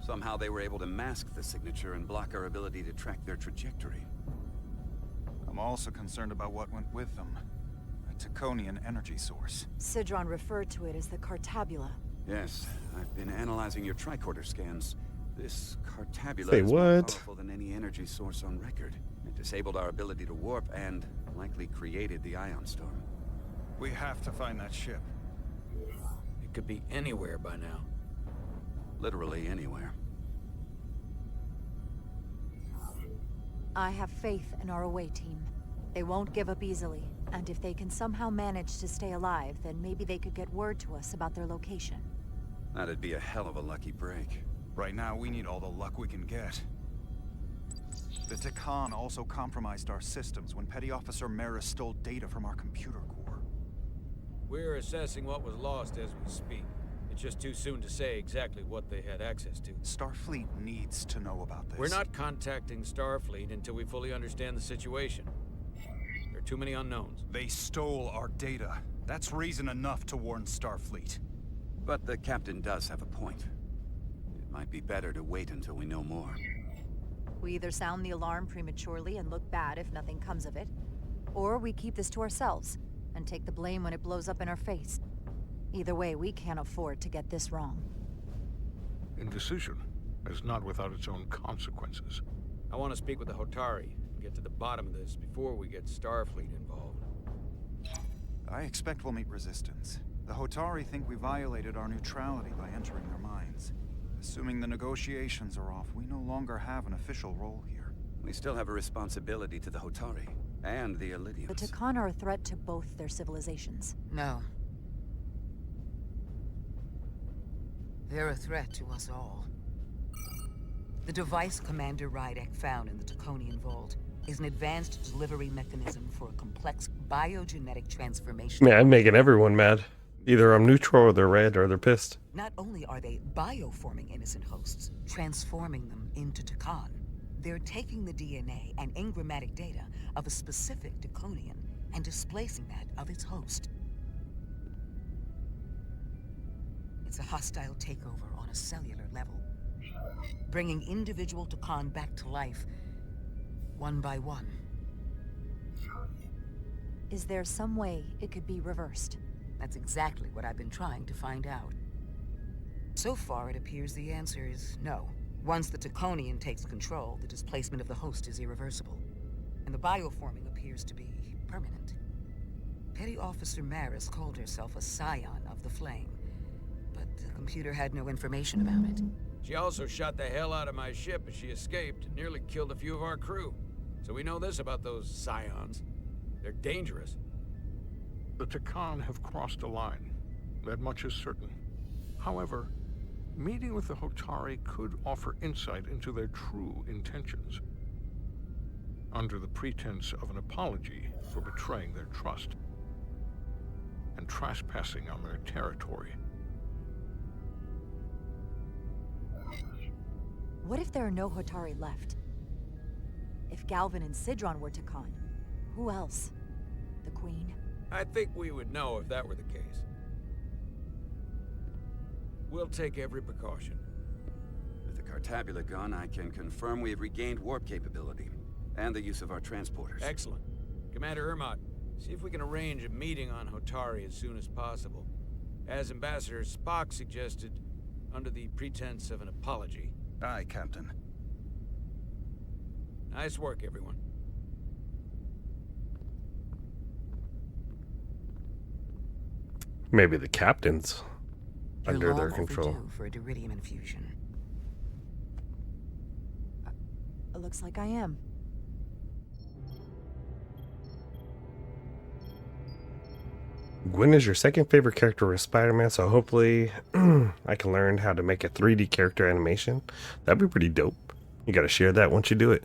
Somehow they were able to mask the signature and block our ability to track their trajectory. I'm also concerned about what went with them. A Taconian energy source. Sidron referred to it as the Cartabula. Yes, I've been analyzing your tricorder scans. This Cartabula Say is more what? powerful than any energy source on record. It disabled our ability to warp and likely created the ion storm. We have to find that ship. It could be anywhere by now. Literally anywhere. I have faith in our away team. They won't give up easily, and if they can somehow manage to stay alive, then maybe they could get word to us about their location. That'd be a hell of a lucky break. Right now, we need all the luck we can get. The Takan also compromised our systems when Petty Officer Maris stole data from our computer core. We're assessing what was lost as we speak. It's just too soon to say exactly what they had access to. Starfleet needs to know about this. We're not contacting Starfleet until we fully understand the situation. There are too many unknowns. They stole our data. That's reason enough to warn Starfleet. But the captain does have a point. It might be better to wait until we know more. We either sound the alarm prematurely and look bad if nothing comes of it, or we keep this to ourselves and take the blame when it blows up in our face. Either way, we can't afford to get this wrong. Indecision is not without its own consequences. I want to speak with the Hotari and get to the bottom of this before we get Starfleet involved. I expect we'll meet resistance. The Hotari think we violated our neutrality by entering their minds. Assuming the negotiations are off, we no longer have an official role here. We still have a responsibility to the Hotari and the Elydians. The Takan are a threat to both their civilizations. No. They're a threat to us all. The device Commander Rydek found in the Taconian Vault is an advanced delivery mechanism for a complex biogenetic transformation. Man, I'm making everyone mad. Either I'm neutral or they're red or they're pissed. Not only are they bioforming innocent hosts, transforming them into Takan, they're taking the DNA and engrammatic data of a specific Taconian and displacing that of its host. It's a hostile takeover on a cellular level, bringing individual Takan back to life, one by one. Is there some way it could be reversed? That's exactly what I've been trying to find out. So far, it appears the answer is no. Once the Taconian takes control, the displacement of the host is irreversible, and the bioforming appears to be permanent. Petty Officer Maris called herself a scion of the Flame, but the computer had no information about it. She also shot the hell out of my ship as she escaped and nearly killed a few of our crew. So we know this about those scions. They're dangerous. The Takan have crossed a line. That much is certain. However, meeting with the Hotari could offer insight into their true intentions. Under the pretense of an apology for betraying their trust and trespassing on their territory. What if there are no Hotari left? If Galvin and Sidron were Takan, who else? The Queen? I think we would know if that were the case. We'll take every precaution. With the Cartabula gun, I can confirm we have regained warp capability, and the use of our transporters. Excellent. Commander Ermot, see if we can arrange a meeting on Hotari as soon as possible. As Ambassador Spock suggested, under the pretense of an apology. Aye, Captain. Nice work, everyone. Maybe the captain's You're under long their control. overdue for a Diridium infusion. It looks like I am. Gwen is your second favorite character with Spider-Man, so hopefully I can learn how to make a 3D character animation. That'd be pretty dope. You gotta share that once you do it.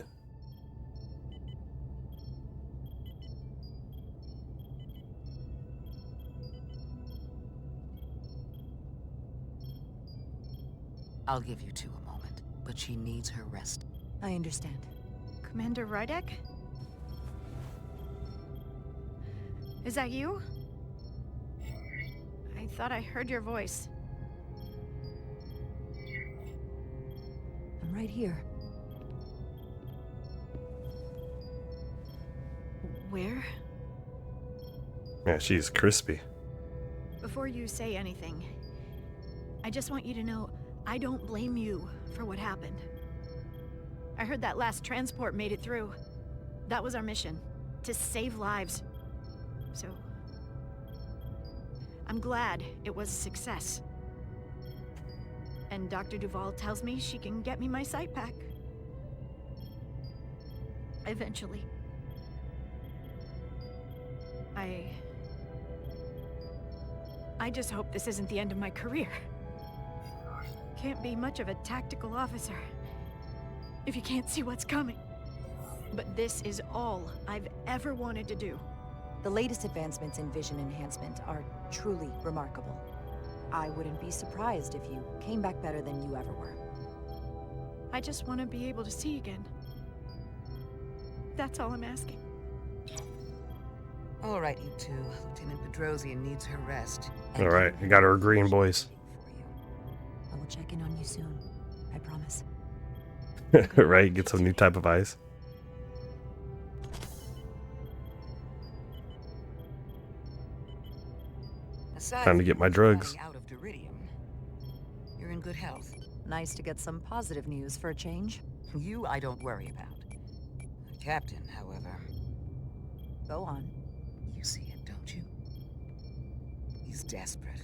I'll give you two a moment, but she needs her rest. I understand. Commander Rydek? Is that you? I thought I heard your voice. I'm right here. Where? Yeah, she's crispy. Before you say anything, I just want you to know I don't blame you for what happened. I heard that last transport made it through. That was our mission, to save lives. So, I'm glad it was a success. And Dr. Duval tells me she can get me my sight back. Eventually. I just hope this isn't the end of my career. Can't be much of a tactical officer if you can't see what's coming. But this is all I've ever wanted to do. The latest advancements in vision enhancement are truly remarkable. I wouldn't be surprised if you came back better than you ever were. I just want to be able to see again. That's all I'm asking. All right, you two. Lieutenant Bedrosian needs her rest. All right, you got her agreeing, boys. I will check in on you soon. I promise. Right, get some new type of eyes. Time to get my drugs. Out of Diridium, you're in good health. Nice to get some positive news for a change. You, I don't worry about. The captain, however. Go on. You see it, don't you? He's desperate.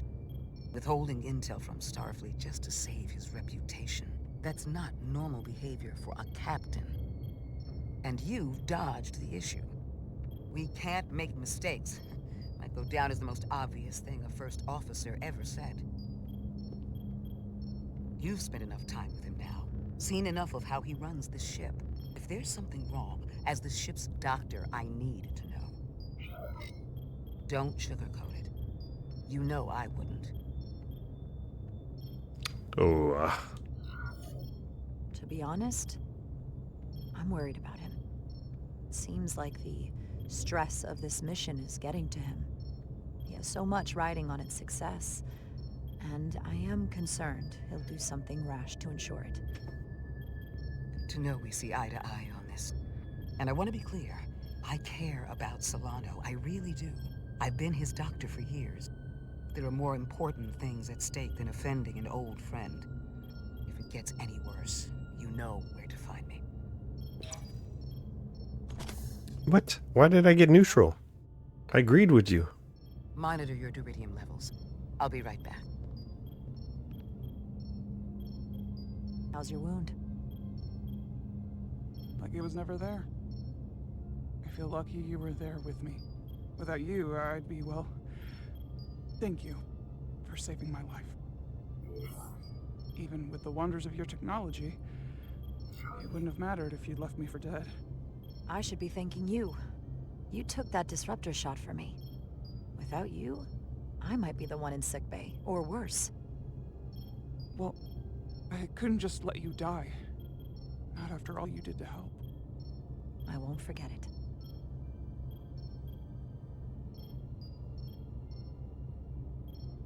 Withholding intel from Starfleet just to save his reputation. That's not normal behavior for a captain. And you've dodged the issue. We can't make mistakes. Might go down as the most obvious thing a first officer ever said. You've spent enough time with him now. Seen enough of how he runs the ship. If there's something wrong, as the ship's doctor, I need to know. Don't sugarcoat it. You know I wouldn't. Oh, To be honest, I'm worried about him. It seems like the stress of this mission is getting to him. He has so much riding on its success, and I am concerned he'll do something rash to ensure it. To know we see eye to eye on this. And I want to be clear, I care about Solano, I really do. I've been his doctor for years. There are more important things at stake than offending an old friend. If it gets any worse, you know where to find me. what? Why did I get neutral? I agreed with you. Monitor your Diridium levels. I'll be right back. How's your wound? Like it was never there. I feel lucky you were there with me. Without you, I'd be, well... Thank you for saving my life. Even with the wonders of your technology, it wouldn't have mattered if you'd left me for dead. I should be thanking you. You took that disruptor shot for me. Without you, I might be the one in sickbay, or worse. Well, I couldn't just let you die. Not after all you did to help. I won't forget it.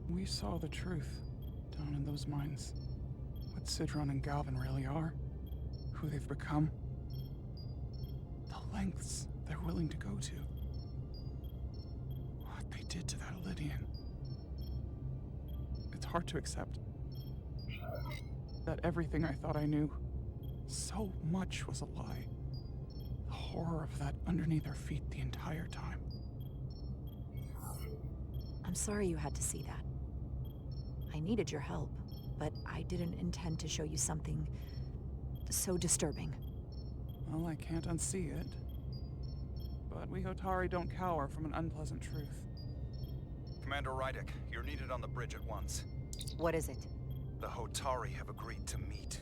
We saw the truth, down in those mines. What Sidron and Galvin really are. Who they've become. The lengths they're willing to go to. What they did to that Lydian. It's hard to accept. That everything I thought I knew, so much was a lie. The horror of that underneath our feet the entire time. I'm sorry you had to see that. I needed your help, but I didn't intend to show you something so disturbing. Well, I can't unsee it. But we Hotari don't cower from an unpleasant truth. Commander Rydick, you're needed on the bridge at once. What is it? The Hotari have agreed to meet.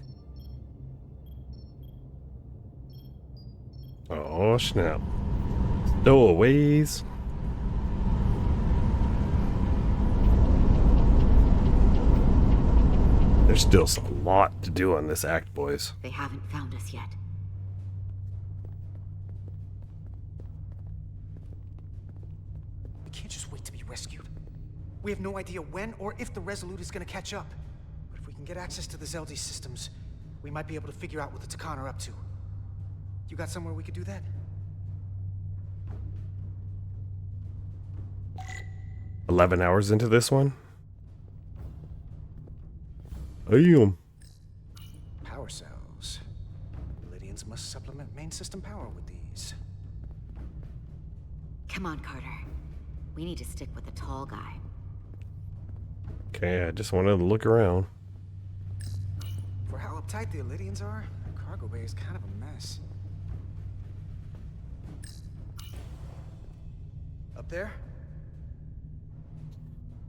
Oh, snap. Stowaways. There's still a lot to do on this act, boys. They haven't found us yet. We can't just wait to be rescued. We have no idea when or if the Resolute is gonna catch up. But if we can get access to the Zeldi systems, we might be able to figure out what the Takan are up to. You got somewhere we could do that? 11 hours into this one? I am. Power cells. Lydians must supplement main system power with these. Come on, Carter. We need to stick with the tall guy. Okay, I just wanted to look around. For how uptight the Lydians are, the cargo bay is kind of a mess. Up there?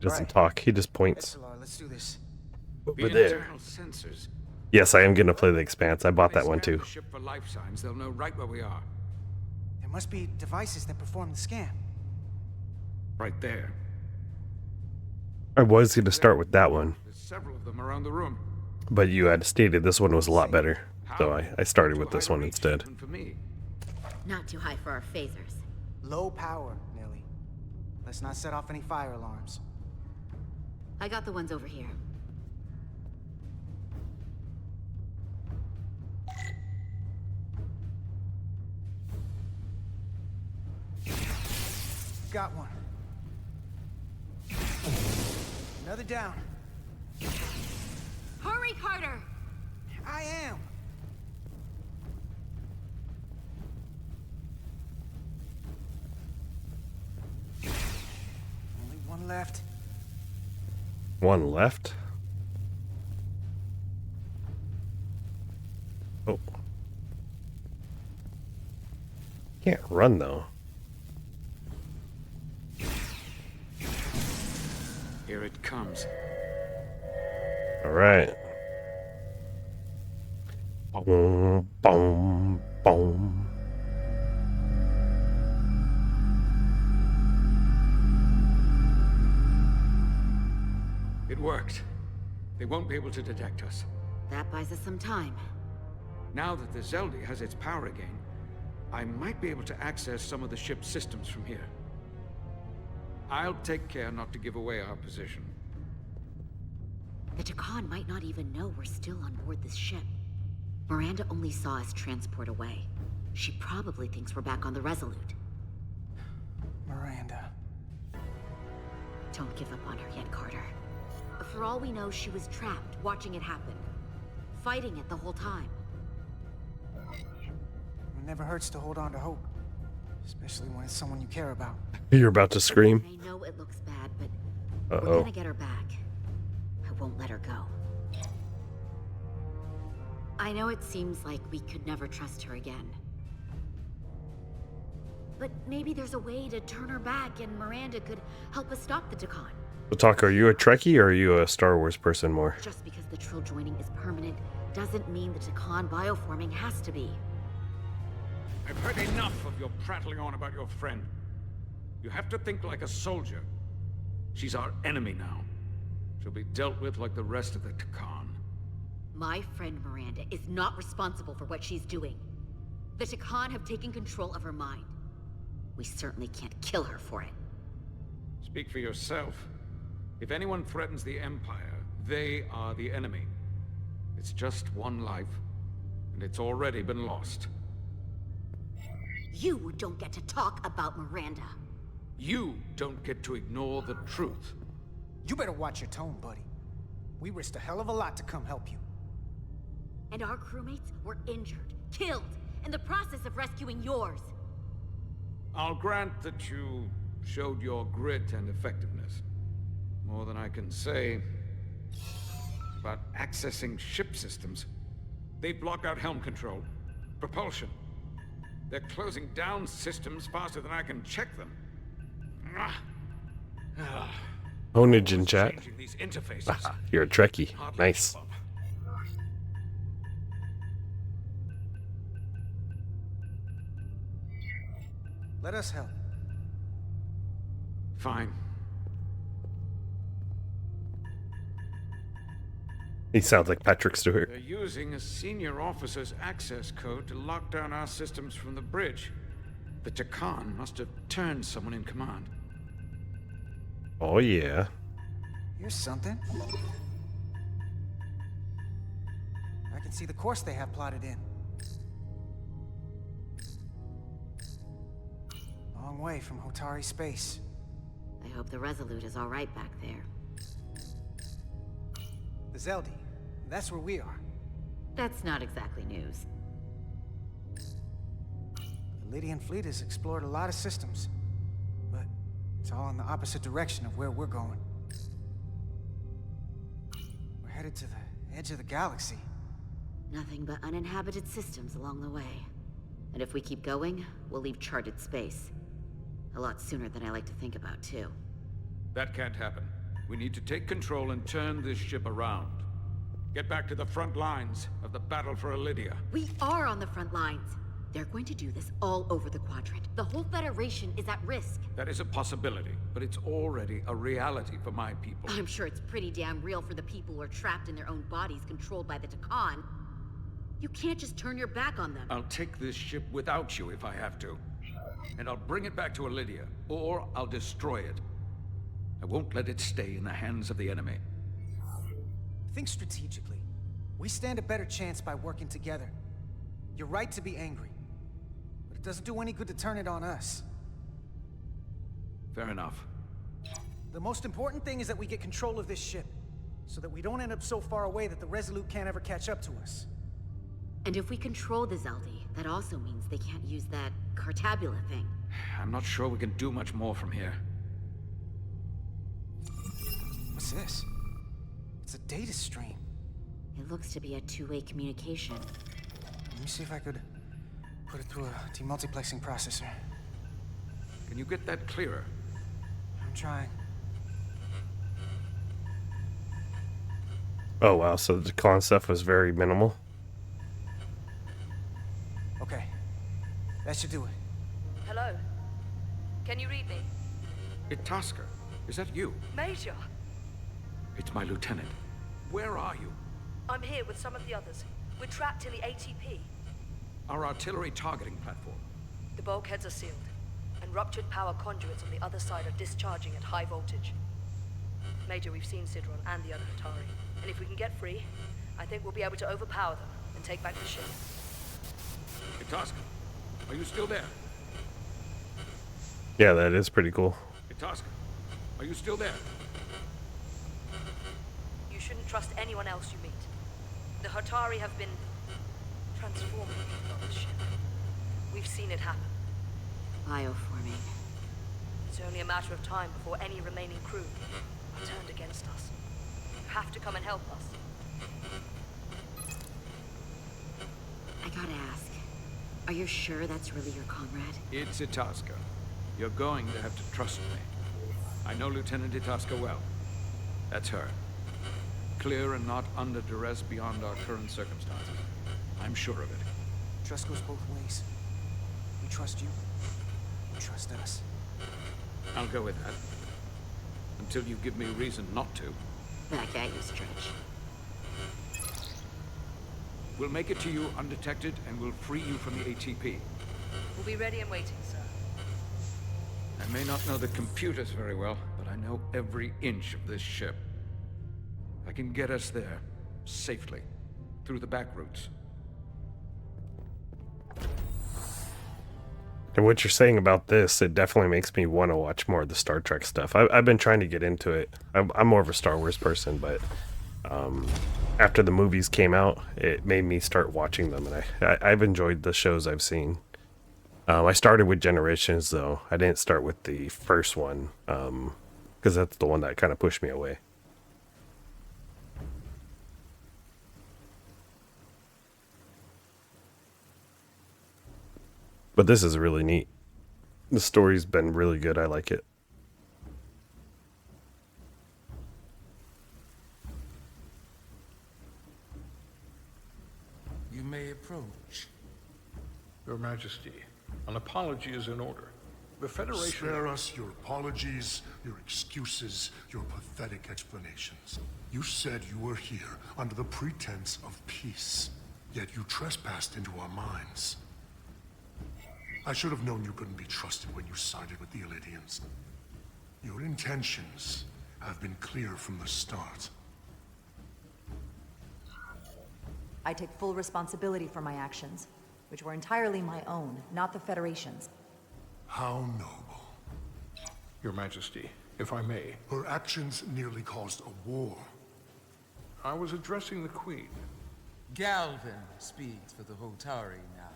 Doesn't talk, he just points. Let's do this. Over there. Internal sensors. Yes, I am gonna play The Expanse. I bought that one too. The ship for life signs, they'll know right where we are. There must be devices that perform the scan. Right there. I was gonna start with that one, There's several of them around the room. but you had stated this one was a lot better, so I started with this one instead. For me. Not too high for our phasers. Low power, Nelly. Let's not set off any fire alarms. I got the ones over here. Got one. Another down. Hurry, Carter! I am. Only one left. One left. Oh. Can't run though. Here it comes. All right. Boom, boom, boom. It worked. They won't be able to detect us. That buys us some time. Now that the Zeldi has its power again, I might be able to access some of the ship's systems from here. I'll take care not to give away our position. The Takan might not even know we're still on board this ship. Miranda only saw us transport away. She probably thinks we're back on the Resolute. Miranda. Don't give up on her yet, Carter. For all we know, she was trapped, watching it happen. Fighting it the whole time. It never hurts to hold on to hope. Especially when it's someone you care about. You're about to scream. I know it looks bad, but we're gonna get her back. I won't let her go. I know it seems like we could never trust her again. But maybe there's a way to turn her back and Miranda could help us stop the Takan. So, Talk, are you a Trekkie or are you a Star Wars person more? Just because the Trill joining is permanent doesn't mean the Takan bioforming has to be. I've heard enough of your prattling on about your friend. You have to think like a soldier. She's our enemy now. She'll be dealt with like the rest of the Takan. My friend Miranda is not responsible for what she's doing. The Takan have taken control of her mind. We certainly can't kill her for it. Speak for yourself. If anyone threatens the Empire, They are the enemy. It's just one life, and it's already been lost. You don't get to talk about Miranda. You don't get to ignore the truth. You better watch your tone, buddy. We risked a hell of a lot to come help you. And our crewmates were injured, killed, in the process of rescuing yours. I'll grant that you showed your grit and effectiveness. More than I can say about accessing ship systems. They block out helm control, propulsion. They're closing down systems faster than I can check them. Ownage in chat. Changing these interfaces. You're a Trekkie. Hardly Nice. keep up. Let us help. Fine. He sounds like Patrick Stewart. They're using a senior officer's access code to lock down our systems from the bridge. The Takan must have turned someone in command. Oh yeah. Here's something. I can see the course they have plotted in. Long way from Hotari space. I hope the Resolute is all right back there. The Zeldi. That's where we are. That's not exactly news. The Lydian fleet has explored a lot of systems, but it's all in the opposite direction of where we're going. We're headed to the edge of the galaxy. Nothing but uninhabited systems along the way. And if we keep going, we'll leave charted space. A lot sooner than I like to think about, too. That can't happen. We need to take control and turn this ship around. Get back to the front lines of the battle for Elydia. We are on the front lines. They're going to do this all over the quadrant. The whole Federation is at risk. That is a possibility, but it's already a reality for my people. I'm sure it's pretty damn real for the people who are trapped in their own bodies controlled by the Takan. You can't just turn your back on them. I'll take this ship without you if I have to. And I'll bring it back to Elydia, or I'll destroy it. I won't let it stay in the hands of the enemy. Think strategically. We stand a better chance by working together. You're right to be angry, but it doesn't do any good to turn it on us. Fair enough. The most important thing is that we get control of this ship, so that we don't end up so far away that the Resolute can't ever catch up to us. And if we control the Zeldi, that also means they can't use that Cartabula thing. I'm not sure we can do much more from here. What's this? It's a data stream. It looks to be a two-way communication. Let me see if I could put it through a demultiplexing processor. Can you get that clearer? I'm trying. Oh wow, so the con stuff was very minimal. Okay. That should do it. Hello? Can you read me? Itasca, is that you? Major! It's my lieutenant. Where are you? I'm here with some of the others. We're trapped in the ATP. Our artillery targeting platform. The bulkheads are sealed, and ruptured power conduits on the other side are discharging at high voltage. Major, we've seen Sidron and the other Hatari, and if we can get free, I think we'll be able to overpower them and take back the ship. Itasca, are you still there? Yeah, that is pretty cool. Itasca, are you still there? You shouldn't trust anyone else you meet. The Hatari have been transforming people on the ship. We've seen it happen. Bioforming. It's only a matter of time before any remaining crew are turned against us. You have to come and help us. I gotta ask, are you sure that's really your comrade? It's Itasca. You're going to have to trust me. I know Lieutenant Itasca well. That's her. Clear and not under duress beyond our current circumstances. I'm sure of it. Trust goes both ways. We trust you. You trust us. I'll go with that. Until you give me reason not to. Back at you, Stretch. We'll make it to you undetected, and we'll free you from the ATP. We'll be ready and waiting, sir. I may not know the computers very well, but I know every inch of this ship. I can get us there, safely, through the back routes. And what you're saying about this, it definitely makes me want to watch more of the Star Trek stuff. I've been trying to get into it. I'm more of a Star Wars person, but after the movies came out, it made me start watching them, and I've enjoyed the shows I've seen. I started with Generations, though. I didn't start with the first one, because that's the one that kind of pushed me away. But this is really neat. The story's been really good. I like it. You may approach. Your Majesty, an apology is in order. The Federation... Spare us your apologies, your excuses, your pathetic explanations. You said you were here under the pretense of peace, yet you trespassed into our minds. I should have known you couldn't be trusted when you sided with the Illidians. Your intentions have been clear from the start. I take full responsibility for my actions, which were entirely my own, not the Federation's. How noble. Your Majesty, if I may. Her actions nearly caused a war. I was addressing the Queen. Galvin speaks for the Hotari now.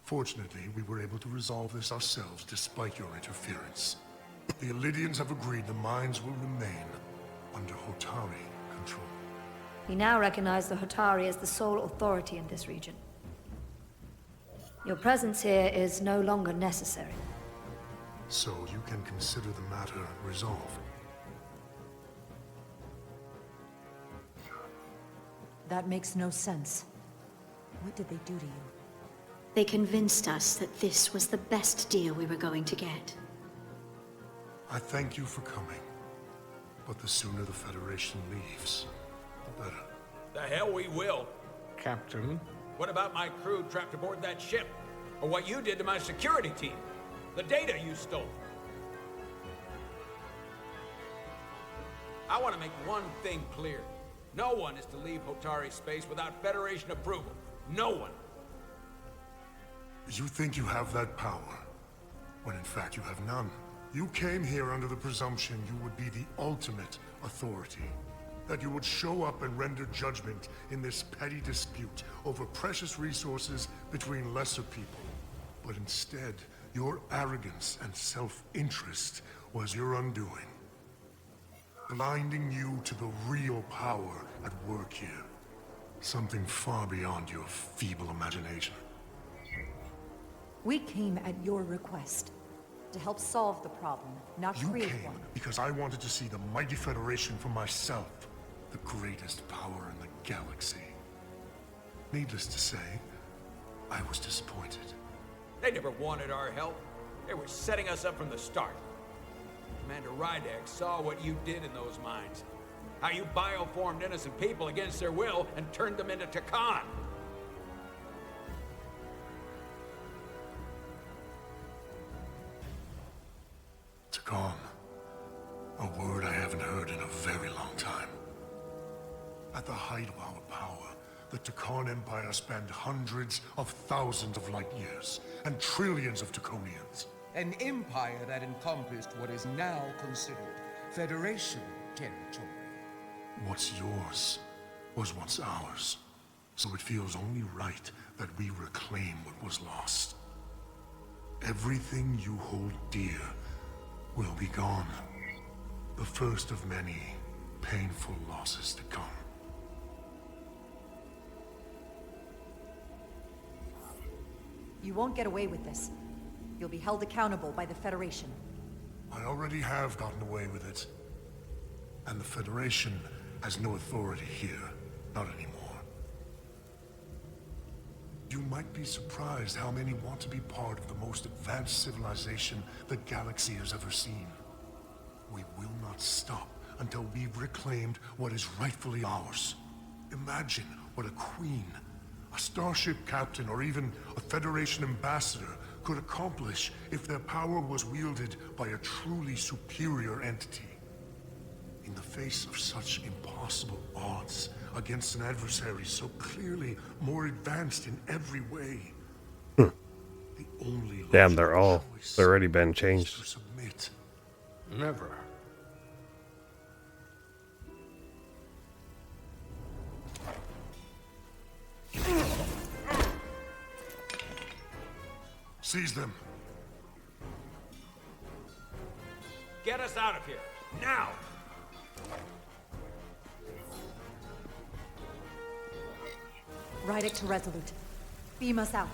Fortunately, we were able to resolve this ourselves despite your interference. The Illidians have agreed the mines will remain under Hotari control. We now recognize the Hotari as the sole authority in this region. Your presence here is no longer necessary. So you can consider the matter resolved. That makes no sense. What did they do to you? They convinced us that this was the best deal we were going to get. I thank you for coming, but the sooner the Federation leaves, the better. The hell we will. Captain? What about my crew trapped aboard that ship? Or what you did to my security team? The data you stole? I want to make one thing clear. No one is to leave Hotari space without Federation approval. No one. You think you have that power, when in fact you have none. You came here under the presumption you would be the ultimate authority. That you would show up and render judgment in this petty dispute over precious resources between lesser people. But instead, your arrogance and self-interest was your undoing. Blinding you to the real power at work here. Something far beyond your feeble imagination. We came at your request to help solve the problem, not You create came one. because I wanted to see the mighty Federation for myself. The greatest power in the galaxy. Needless to say, I was disappointed. They never wanted our help. They were setting us up from the start. Commander Rydek saw what you did in those mines. How you bioformed innocent people against their will and turned them into Takan. Takan. A word I haven't heard in a very long time. At the height of our power, the Takan Empire spanned hundreds of thousands of light years, and trillions of Taconians. An empire that encompassed what is now considered Federation territory. What's yours was once ours, so it feels only right that we reclaim what was lost. Everything you hold dear will be gone. The first of many painful losses to come. You won't get away with this. You'll be held accountable by the Federation. I already have gotten away with it. And the Federation has no authority here. Not anymore. You might be surprised how many want to be part of the most advanced civilization the galaxy has ever seen. We will not stop until we've reclaimed what is rightfully ours. Imagine what a queen, a starship captain, or even a Federation ambassador could accomplish if their power was wielded by a truly superior entity. In the face of such impossible odds against an adversary so clearly more advanced in every way, the only Damn, they're already been to changed. submit. Never. Seize them. Get us out of here, now! Ride it to Resolute. Beam us out.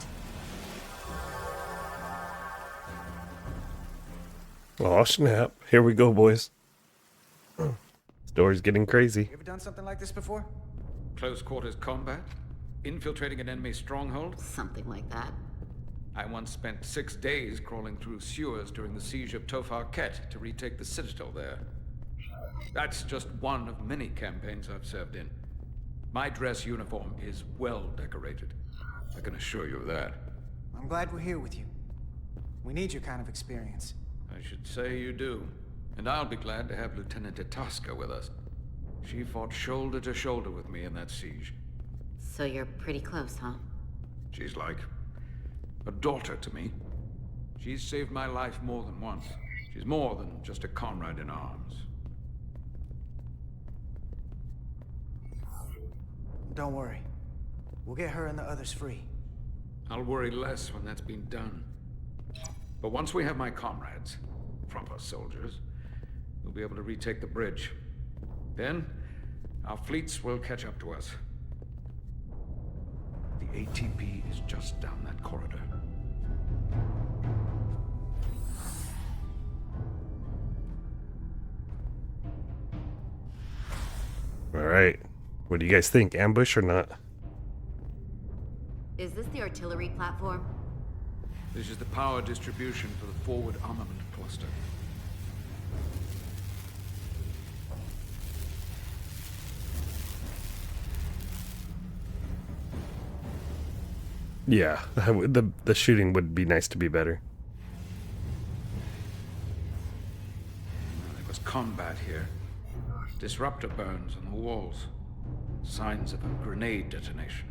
Oh snap! Here we go, boys. Story's getting crazy. You ever done something like this before? Close quarters combat? Infiltrating an enemy stronghold? Something like that. I once spent 6 days crawling through sewers during the siege of Tofar Ket to retake the citadel there. That's just one of many campaigns I've served in. My dress uniform is well decorated. I can assure you of that. I'm glad we're here with you. We need your kind of experience. I should say you do. And I'll be glad to have Lieutenant Itasca with us. She fought shoulder to shoulder with me in that siege. So you're pretty close, huh? She's like a daughter to me. She's saved my life more than once. She's more than just a comrade in arms. Don't worry. We'll get her and the others free. I'll worry less when that's been done. But once we have my comrades, proper soldiers, we'll be able to retake the bridge. Then, our fleets will catch up to us. The ATP is just down that corridor. All right. What do you guys think? Ambush or not? Is this the artillery platform? This is the power distribution for the forward armament cluster. Yeah, the shooting would be nice to be better. There was combat here. Disruptor burns on the walls. Signs of a grenade detonation.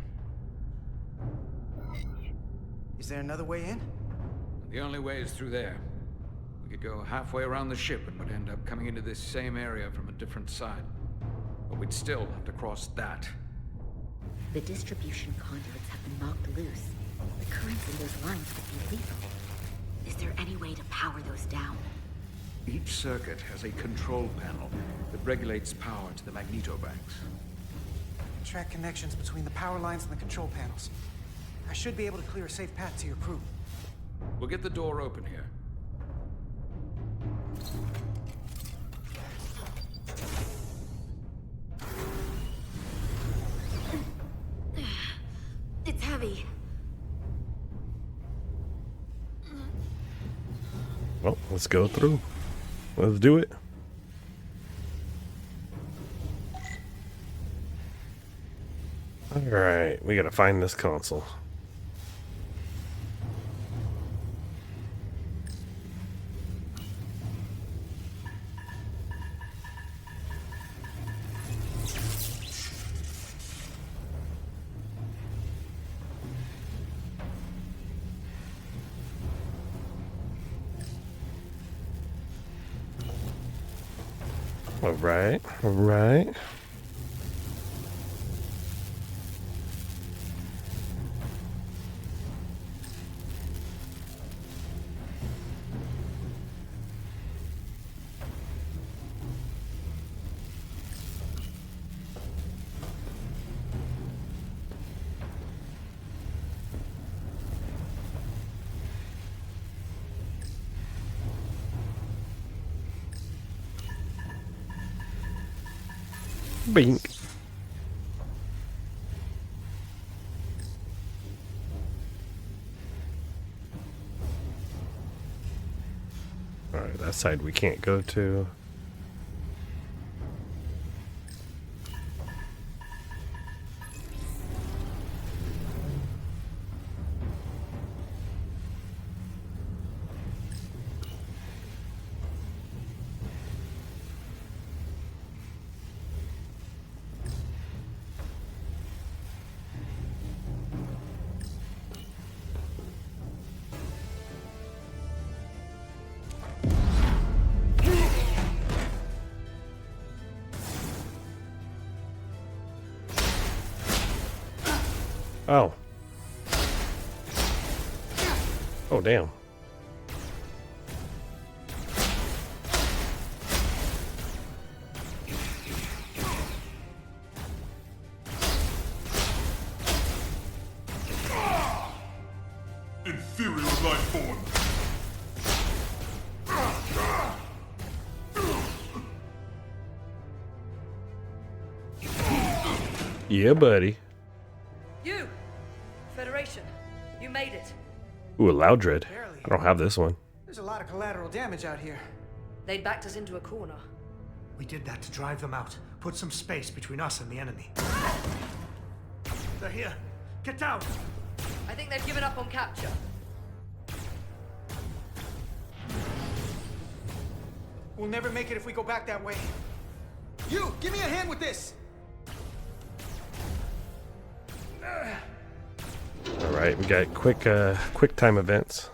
Is there another way in? The only way is through there. We could go halfway around the ship and would end up coming into this same area from a different side. But we'd still have to cross that. The distribution conduits have been knocked loose. The currents in those lines could be lethal. Is there any way to power those down? Each circuit has a control panel that regulates power to the magnetobanks. Track connections between the power lines and the control panels. I should be able to clear a safe path to your crew. We'll get the door open here. It's heavy. Well, let's go through. Let's do it. All right, we gotta find this console. All right, all right. Bink. Alright, that side we can't go to. Oh. Oh, damn. Inferior life form. Yeah, buddy. You! Federation, you made it. Ooh, a loud dread. I don't have this one. There's a lot of collateral damage out here. They'd backed us into a corner. We did that to drive them out. Put some space between us and the enemy. They're here. Get down! I think they've given up on capture. We'll never make it if we go back that way. You, give me a hand with this! All right, we got quick time events.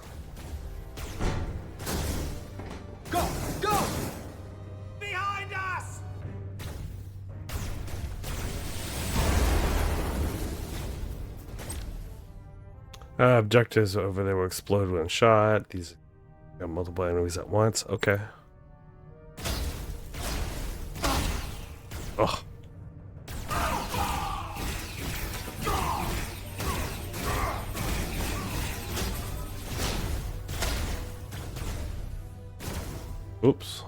Go! Go! Behind us! Objectives over there will explode when shot. These got multiple enemies at once. Okay. Oh. Oops.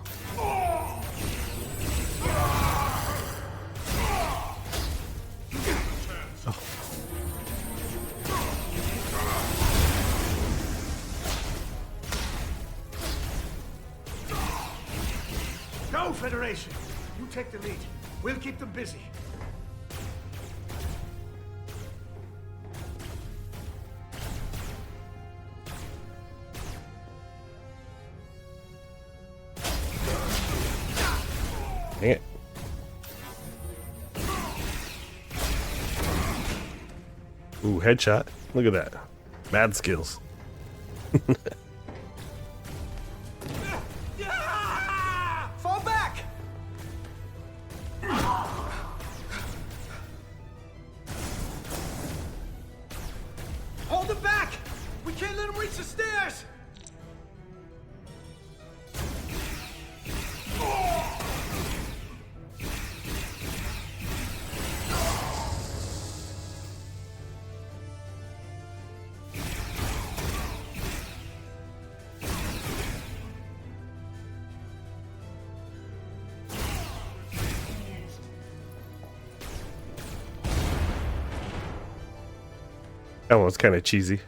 Go, Federation! You take the lead. We'll keep them busy. Dang it. Ooh, headshot. Look at that. Bad skills. Fall back! Hold them back! We can't let them reach the stairs! That one was kind of cheesy.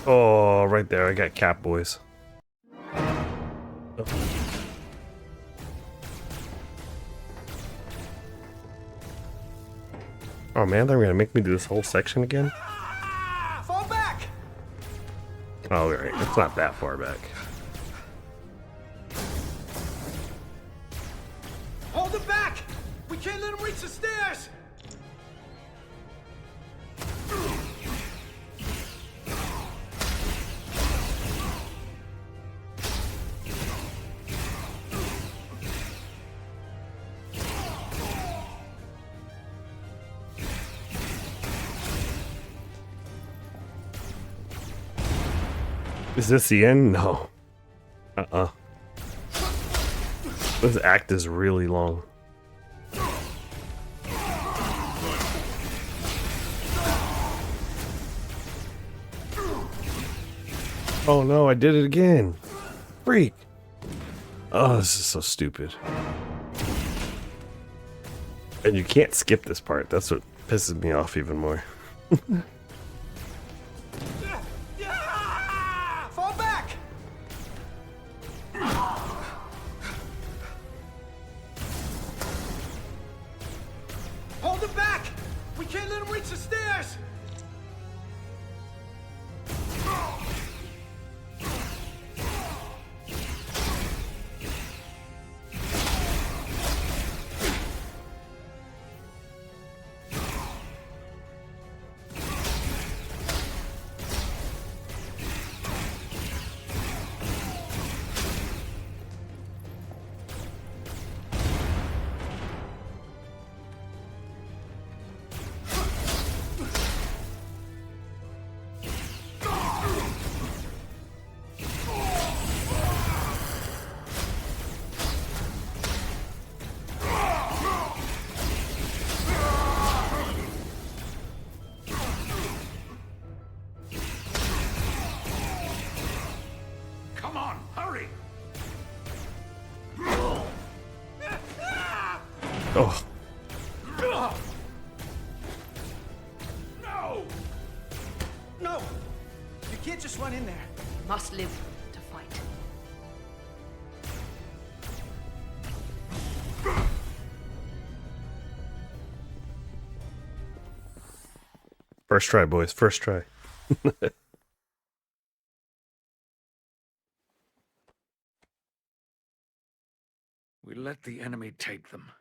Oh, right there. I got Cap Boys. Oh. Oh man, they're gonna make me do this whole section again? Fall back! Oh, right. It's not that far back. Hold them back! We can't let them reach the stairs! Is this the end? No. This act is really long. Oh no, I did it again. Freak. Oh, this is so stupid. And you can't skip this part. That's what pisses me off even more. Fall back! Hold them back! We can't let them reach the stairs! Oh. No! No! You can't just run in there. Must live to fight. First try, boys. First try. We let the enemy take them.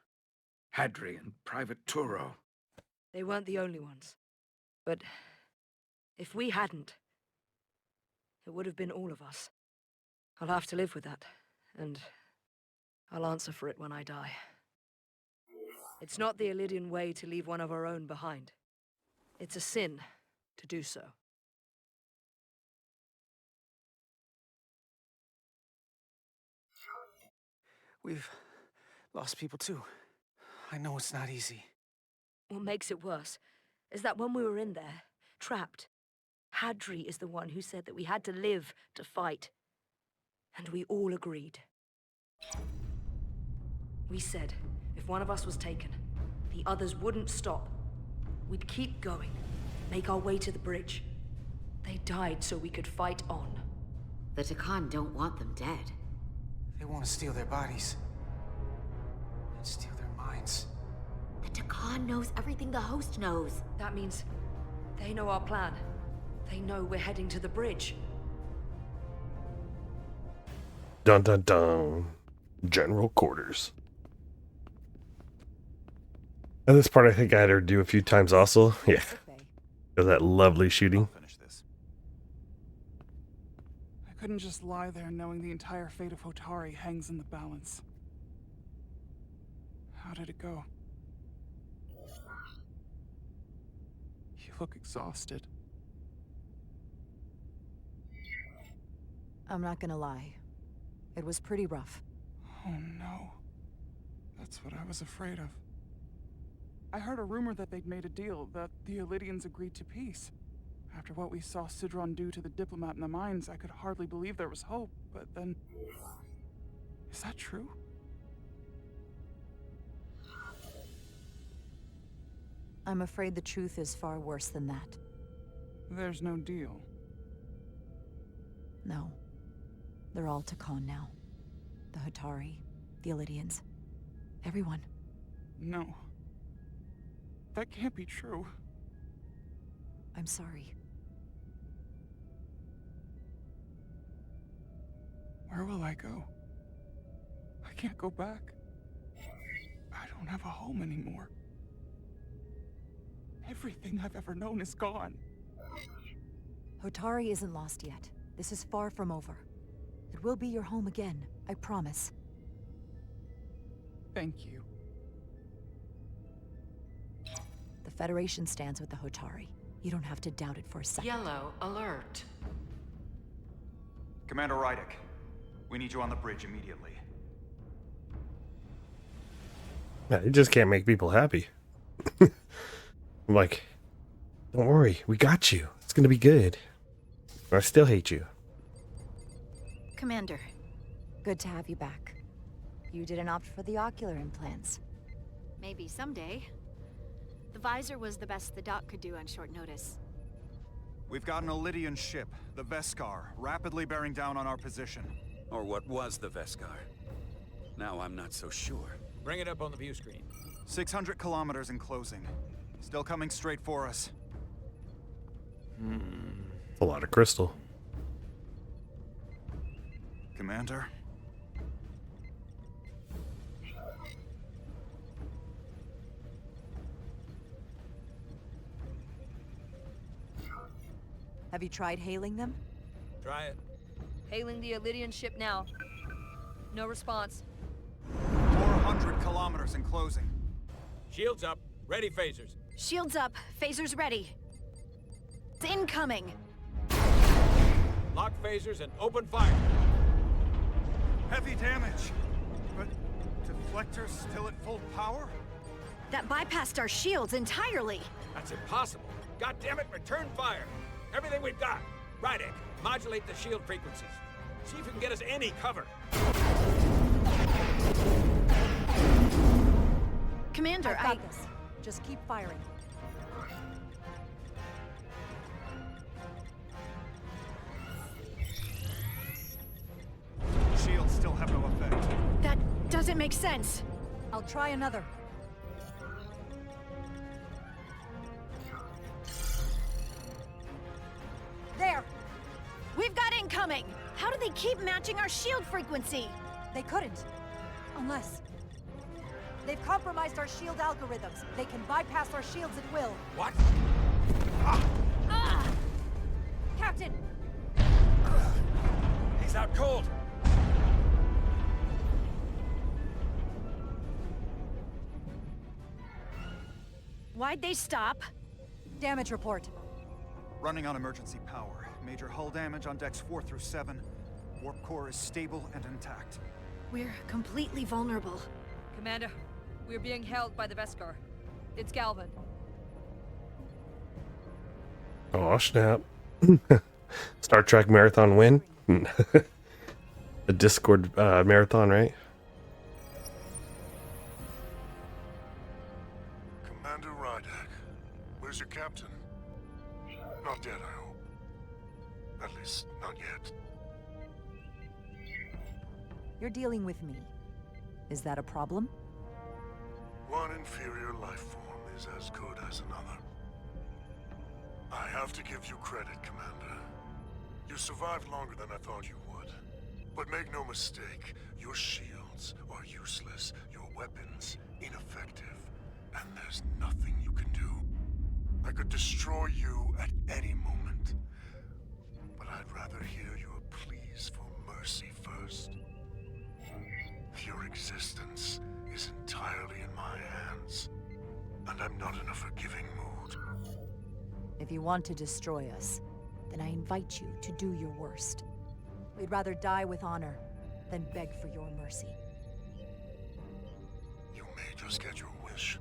Hadri and Private Turo. They weren't the only ones. But if we hadn't, it would have been all of us. I'll have to live with that, and I'll answer for it when I die. It's not the Illydian way to leave one of our own behind. It's a sin to do so. We've lost people too. I know it's not easy. What makes it worse is that when we were in there, trapped, Hadri is the one who said that we had to live to fight. And we all agreed. We said, if one of us was taken, the others wouldn't stop. We'd keep going, make our way to the bridge. They died so we could fight on. The Takan don't want them dead. They want to steal their bodies. And steal their minds. The Takan knows everything the host knows. That means they know our plan. They know we're heading to the bridge. Dun dun dun. General quarters. And this part I think I had her do a few times also. Yeah. Of that lovely shooting. I couldn't just lie there knowing the entire fate of Hotari hangs in the balance. How did it go? You look exhausted. I'm not gonna lie. It was pretty rough. Oh no. That's what I was afraid of. I heard a rumor that they'd made a deal, that the Illydians agreed to peace. After what we saw Sidron do to the diplomat in the mines, I could hardly believe there was hope, but then... Is that true? I'm afraid the truth is far worse than that. There's no deal. No. They're all Takan now. The Hotari, the Illydians, everyone. No. That can't be true. I'm sorry. Where will I go? I can't go back. I don't have a home anymore. Everything I've ever known is gone. Hotari isn't lost yet. This is far from over. It will be your home again, I promise. Thank you. The Federation stands with the Hotari. You don't have to doubt it for a second. Yellow alert. Commander Rydick, we need you on the bridge immediately. Yeah, you just can't make people happy. I'm like, don't worry, we got you. It's gonna be good. But I still hate you. Commander. Good to have you back. You didn't opt for the ocular implants. Maybe someday. The visor was the best the doc could do on short notice. We've got an Illydian ship, the Veskar, rapidly bearing down on our position. Or what was the Veskar. Now I'm not so sure. Bring it up on the view screen. 600 kilometers in closing. Still coming straight for us. A lot of crystal. Commander? Have you tried hailing them? Try it. Hailing the Illydian ship now. No response. 400 kilometers in closing. Shields up. Ready phasers. Shields up. Phasers ready. It's incoming. Lock phasers and open fire. Heavy damage. But deflectors still at full power? That bypassed our shields entirely. That's impossible. God damn it, return fire. Everything we've got. Rydick, modulate the shield frequencies. See if you can get us any cover. Commander, I've got this. Just keep firing. Shields still have no effect. That doesn't make sense. I'll try another. There! We've got incoming! How do they keep matching our shield frequency? They couldn't. Unless... They've compromised our shield algorithms. They can bypass our shields at will. What? Ah! Captain! He's out cold. Why'd they stop? Damage report. Running on emergency power. Major hull damage on decks 4 through 7. Warp core is stable and intact. We're completely vulnerable. Commander, we're being held by the Beskar. It's Galvin. Oh, snap. Star Trek marathon win? The Discord marathon, right? Commander Rydak, where's your captain? Not dead, I hope. At least, not yet. You're dealing with me. Is that a problem? One inferior life form is as good as another. I have to give you credit, Commander. You survived longer than I thought you would. But make no mistake, your shields are useless, your weapons ineffective, and there's nothing you can do. I could destroy you at any moment. But I'd rather hear your pleas for mercy first. Your existence is entirely in my hands, and I'm not in a forgiving mood. If you want to destroy us, then I invite you to do your worst. We'd rather die with honor than beg for your mercy. You may just get your wish.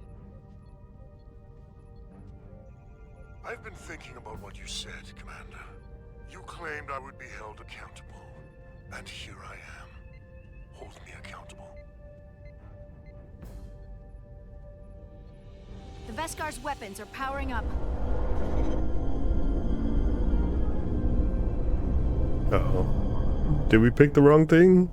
I've been thinking about what you said, Commander. You claimed I would be held accountable, and here I am. Hold me accountable. The Veskar's weapons are powering up. Uh-oh. Did we pick the wrong thing?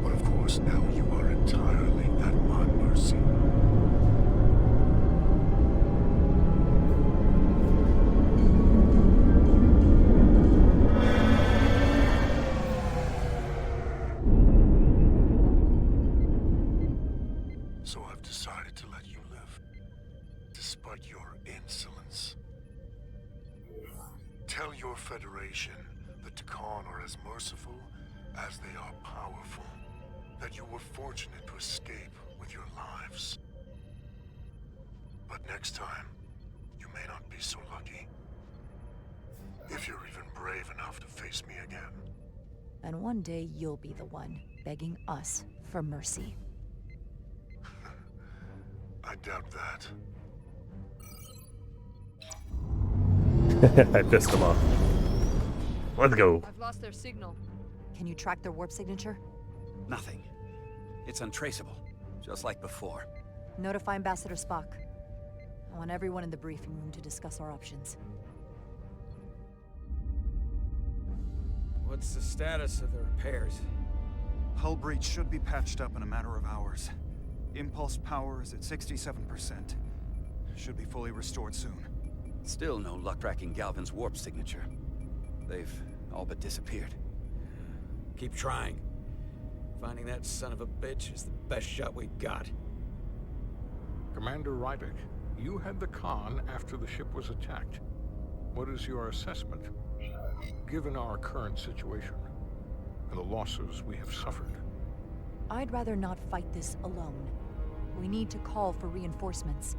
But of course, now you are entirely at my mercy. So I've decided to let you live, despite your insolence. Tell your Federation that Takan are as merciful as they are powerful, that you were fortunate to escape with your lives. But next time, you may not be so lucky. If you're even brave enough to face me again. And one day you'll be the one begging us for mercy. I doubt that. I pissed him off. Let's go. I've lost their signal. Can you track their warp signature? Nothing. It's untraceable, just like before. Notify Ambassador Spock. I want everyone in the briefing room to discuss our options. What's the status of the repairs? Hull breach should be patched up in a matter of hours. Impulse power is at 67%. Should be fully restored soon. Still no luck tracking Galvin's warp signature. They've all but disappeared. Keep trying. Finding that son of a bitch is the best shot we got. Commander Rydak, you had the Khan after the ship was attacked. What is your assessment, given our current situation and the losses we have suffered? I'd rather not fight this alone. We need to call for reinforcements.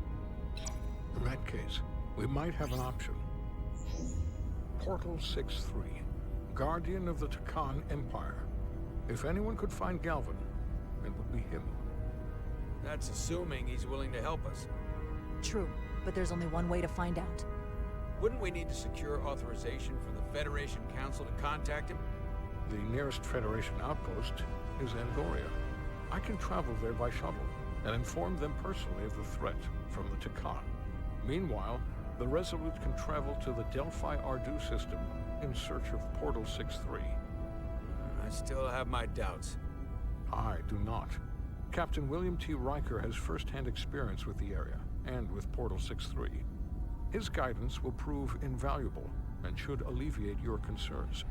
In that case, we might have an option. Portal 6-3, Guardian of the Takan Empire. If anyone could find Galvin, it would be him. That's assuming he's willing to help us. True, but there's only one way to find out. Wouldn't we need to secure authorization from the Federation Council to contact him? The nearest Federation outpost is Angoria. I can travel there by shuttle and inform them personally of the threat from the Takan. Meanwhile, the Resolute can travel to the Delphi Ardu system in search of Portal 6-3. I still have my doubts. I do not. Captain William T. Riker has first-hand experience with the area and with Portal 6-3. His guidance will prove invaluable and should alleviate your concerns.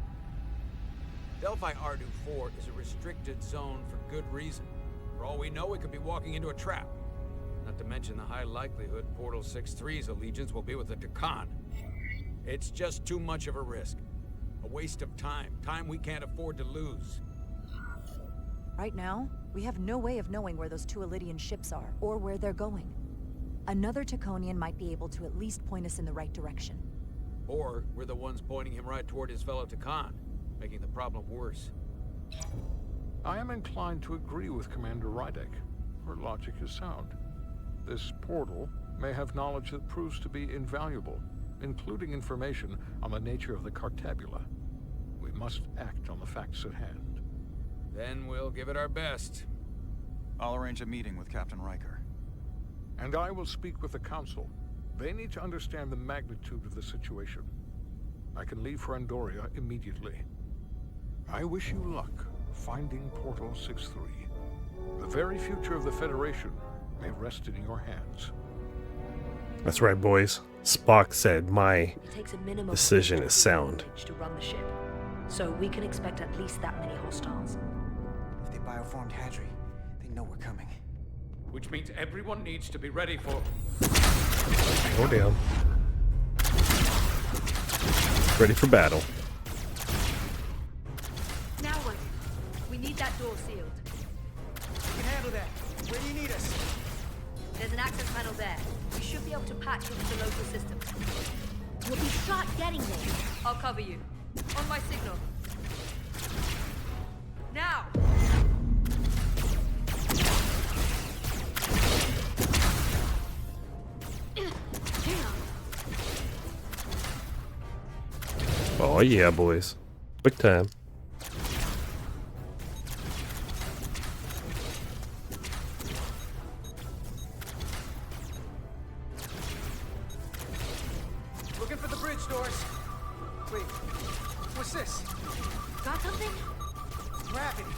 Delphi Ardu 4 is a restricted zone for good reason. For all we know, we could be walking into a trap. Not to mention the high likelihood Portal 6-3's allegiance will be with the Takan. It's just too much of a risk. A waste of time. Time we can't afford to lose. Right now, we have no way of knowing where those two Elydian ships are, or where they're going. Another Taconian might be able to at least point us in the right direction. Or we're the ones pointing him right toward his fellow Takan, making the problem worse. I am inclined to agree with Commander Rydek. Her logic is sound. This portal may have knowledge that proves to be invaluable, including information on the nature of the Cartabula. We must act on the facts at hand. Then we'll give it our best. I'll arrange a meeting with Captain Riker. And I will speak with the Council. They need to understand the magnitude of the situation. I can leave for Andoria immediately. I wish you luck finding Portal 6-3. The very future of the Federation may rest in your hands. That's right, boys. Spock said my It takes a minimum decision is sound. to run the ship, so we can expect at least that many hostiles. If they bioformed Hadri, they know we're coming. Which means everyone needs to be ready for... Go down. Ready for battle. Now what? We need that door sealed. We can handle that. Where do you need us? There's an access panel there. We should be able to patch into the local system. We'll be shot getting there. I'll cover you. On my signal. Now! Oh yeah, boys. Quick time. Looking for the bridge doors. Wait, what's this? Got something? Gravity.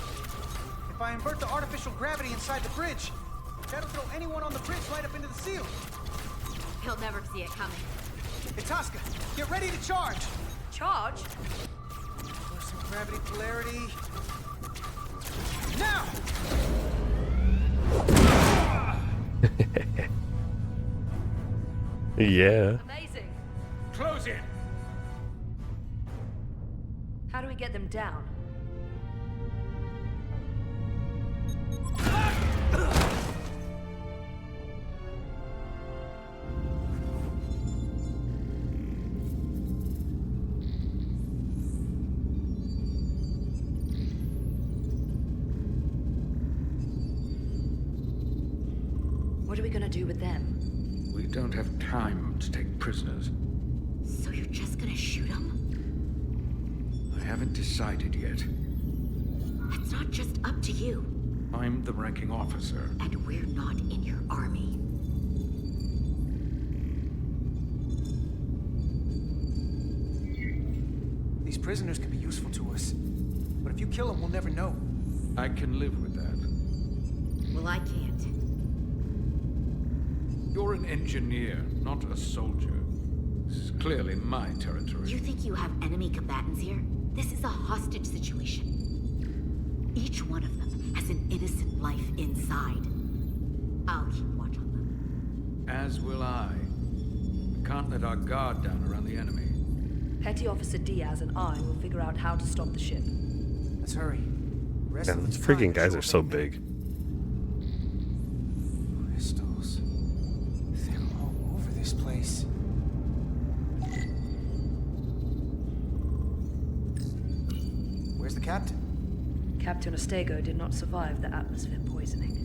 If I invert the artificial gravity inside the bridge, that'll throw anyone on the bridge right up into the seal. He'll never see it coming. Hey, Tosca, get ready to charge. Charge? For some gravity polarity. Now! Yeah. Amazing. Close in! How do we get them down? What are we gonna do with them? We don't have time to take prisoners. So you're just gonna shoot him? I haven't decided yet. It's not just up to you. I'm the ranking officer. And we're not in your army. These prisoners could be useful to us. But if you kill them, we'll never know. I can live with that. Well, I can't. You're an engineer, not a soldier. This is clearly my territory. You think you have enemy combatants here? This is a hostage situation. Each one of them has an innocent life inside. I'll keep watch on them. As will I. We can't let our guard down around the enemy. Petty Officer Diaz and I will figure out how to stop the ship. Let's hurry. Yeah, those freaking guys are so big. Crystals. They're all over this place. Where's the captain? Captain Ostego did not survive the atmosphere poisoning.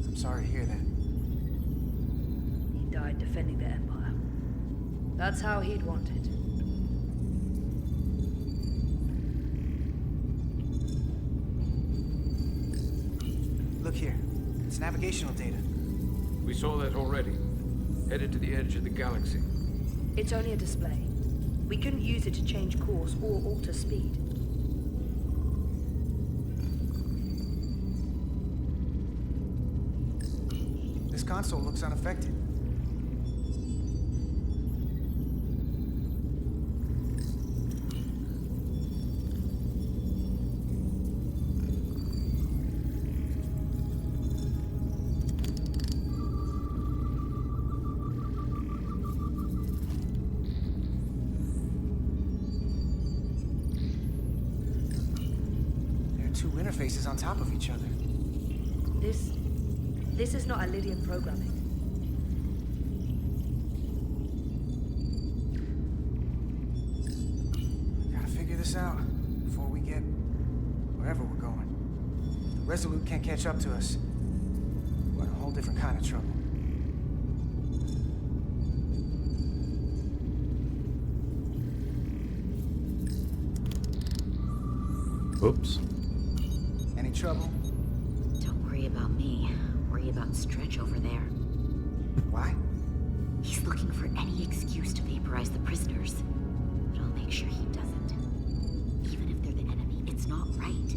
I'm sorry to hear that. He died defending the Empire. That's how he'd want it. Look here. It's navigational data. We saw that already. Headed to the edge of the galaxy. It's only a display. We couldn't use it to change course or alter speed. This console looks unaffected. Two interfaces on top of each other. This is not Lydian programming. Gotta figure this out before we get wherever we're going. If the Resolute can't catch up to us, we're in a whole different kind of trouble. Oops. Any trouble? Don't worry about me. Worry about Stretch over there. Why? He's looking for any excuse to vaporize the prisoners. But I'll make sure he doesn't. Even if they're the enemy, it's not right.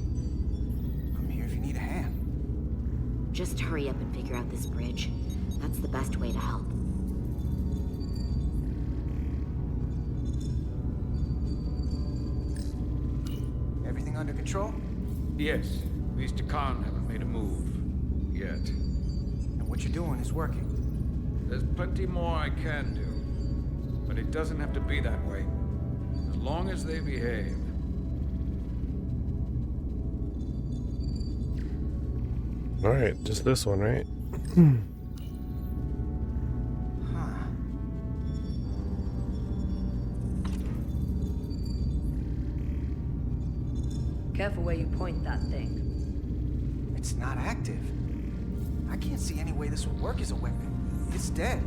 I'm here if you need a hand. Just hurry up and figure out this bridge. That's the best way to help. Everything under control? Yes. These Takan haven't made a move. Yet. And what you're doing is working. There's plenty more I can do. But it doesn't have to be that way. As long as they behave. Alright, just this one, right? Careful where you point that thing. It's not active. I can't see any way this would work as a weapon. It's dead.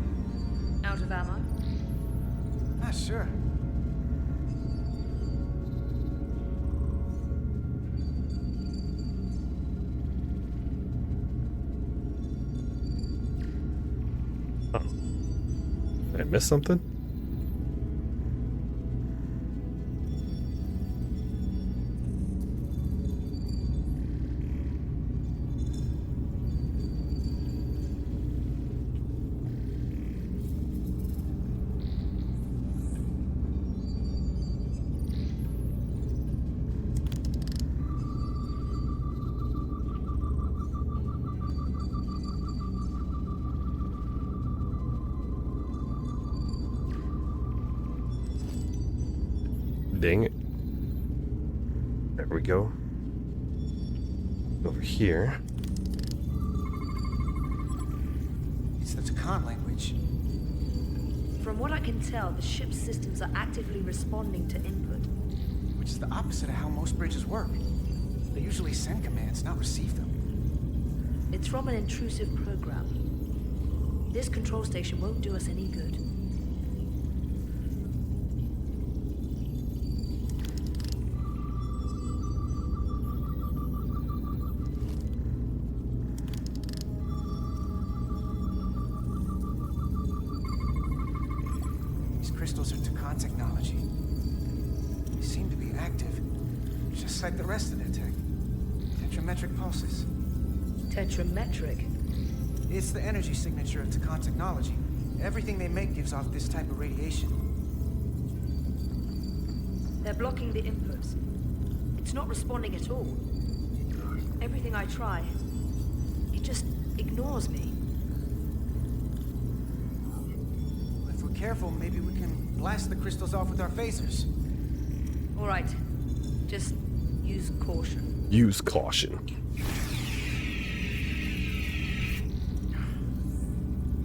Out of ammo? Not sure. Oh. Did I miss something? Dang it. There we go. Over here. It's the Takan language. From what I can tell, the ship's systems are actively responding to input. Which is the opposite of how most bridges work. They usually send commands, not receive them. It's from an intrusive program. This control station won't do us any good. Crystals are Takan technology. They seem to be active, just like the rest of their tech. Tetrametric pulses. Tetrametric? It's the energy signature of Takan technology. Everything they make gives off this type of radiation. They're blocking the inputs. It's not responding at all. Everything I try, it just ignores me. If we're careful, maybe we can blast the crystals off with our phasers. All right. Just use caution. Use caution.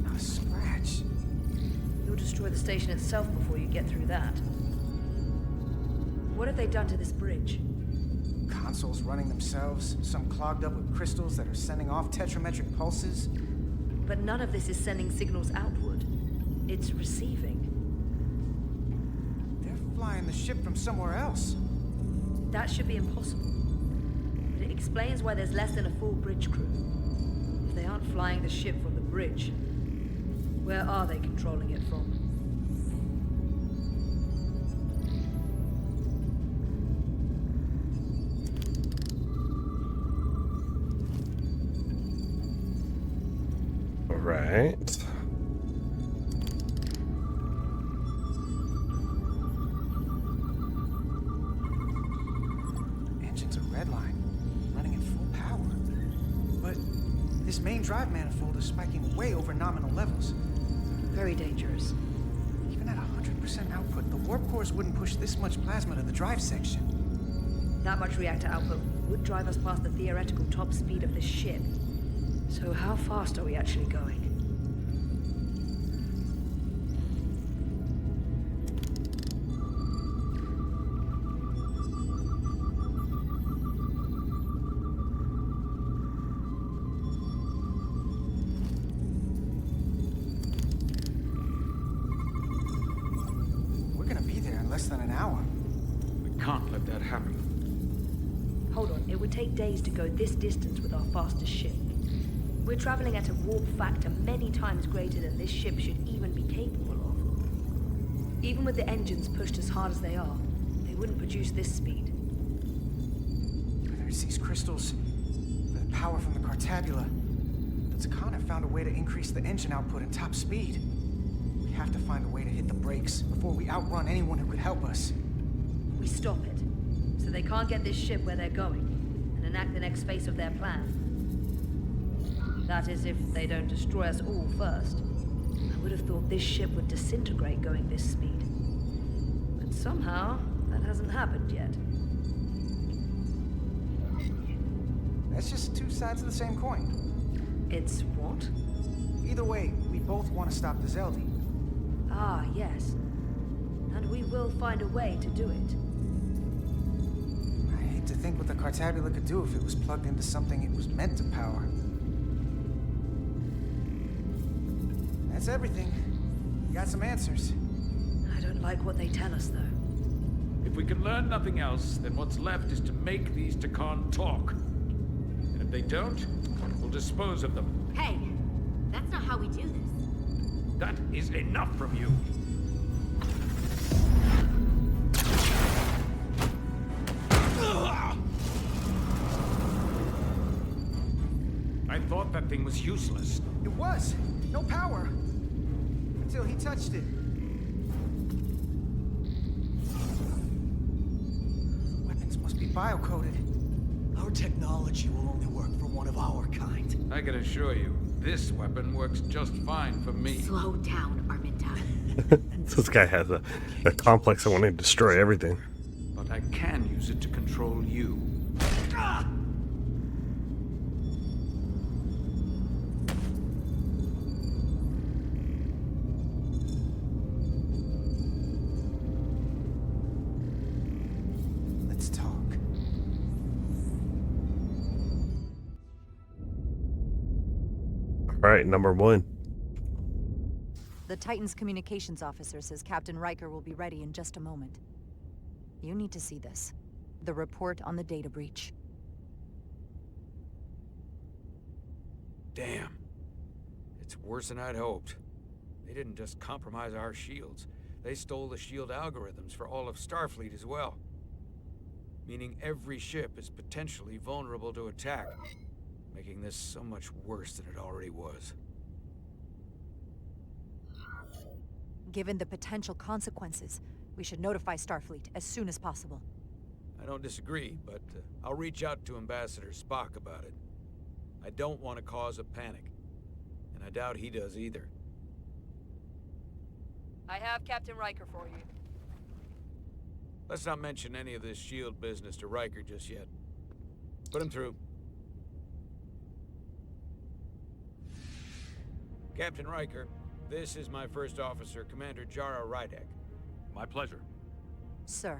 Not a scratch. You'll destroy the station itself before you get through that. What have they done to this bridge? Consoles running themselves, some clogged up with crystals that are sending off tetrametric pulses. But none of this is sending signals outward. It's receiving. They're flying the ship from somewhere else. That should be impossible. But it explains why there's less than a full bridge crew. If they aren't flying the ship from the bridge, where are they controlling it from? All right. Engine's a red line, running at full power. But this main drive manifold is spiking way over nominal levels. Very dangerous. Even at 100% output, the warp cores wouldn't push this much plasma to the drive section. That much reactor output would drive us past the theoretical top speed of this ship. So how fast are we actually going? We're gonna be there in less than an hour. We can't let that happen. Hold on, it would take days to go this distance with our fastest ship. We're traveling at a warp factor many times greater than this ship should even be capable of. Even with the engines pushed as hard as they are, they wouldn't produce this speed. There's these crystals, the power from the Cartabula. But Takana found a way to increase the engine output and top speed. We have to find a way to hit the brakes before we outrun anyone who could help us. We stop it, so they can't get this ship where they're going, and enact the next phase of their plan. That is, if they don't destroy us all first. I would have thought this ship would disintegrate going this speed. But somehow, that hasn't happened yet. That's just two sides of the same coin. It's what? Either way, we both want to stop the Zeldi. Ah, yes. And we will find a way to do it. I hate to think what the Cartabula could do if it was plugged into something it was meant to power. That's everything. We got some answers. I don't like what they tell us, though. If we can learn nothing else, then what's left is to make these Takan talk. And if they don't, we'll dispose of them. Hey, that's not how we do this. That is enough from you. I thought that thing was useless. It was. No power. Until he touched it. Weapons must be bio-coded. Our technology will only work for one of our kind. I can assure you, this weapon works just fine for me. Slow down, Arminta. This guy has a complex of wanting to destroy everything. But I can use it to control you. Ah! Let's talk. All right, number one. The Titan's communications officer says Captain Riker will be ready in just a moment. You need to see this. The report on the data breach. Damn. It's worse than I'd hoped. They didn't just compromise our shields. They stole the shield algorithms for all of Starfleet as well. Meaning every ship is potentially vulnerable to attack, making this so much worse than it already was. Given the potential consequences, we should notify Starfleet as soon as possible. I don't disagree, but I'll reach out to Ambassador Spock about it. I don't want to cause a panic, and I doubt he does either. I have Captain Riker for you. Let's not mention any of this shield business to Riker just yet. Put him through. Captain Riker, this is my first officer, Commander Jara Rydek. My pleasure. Sir.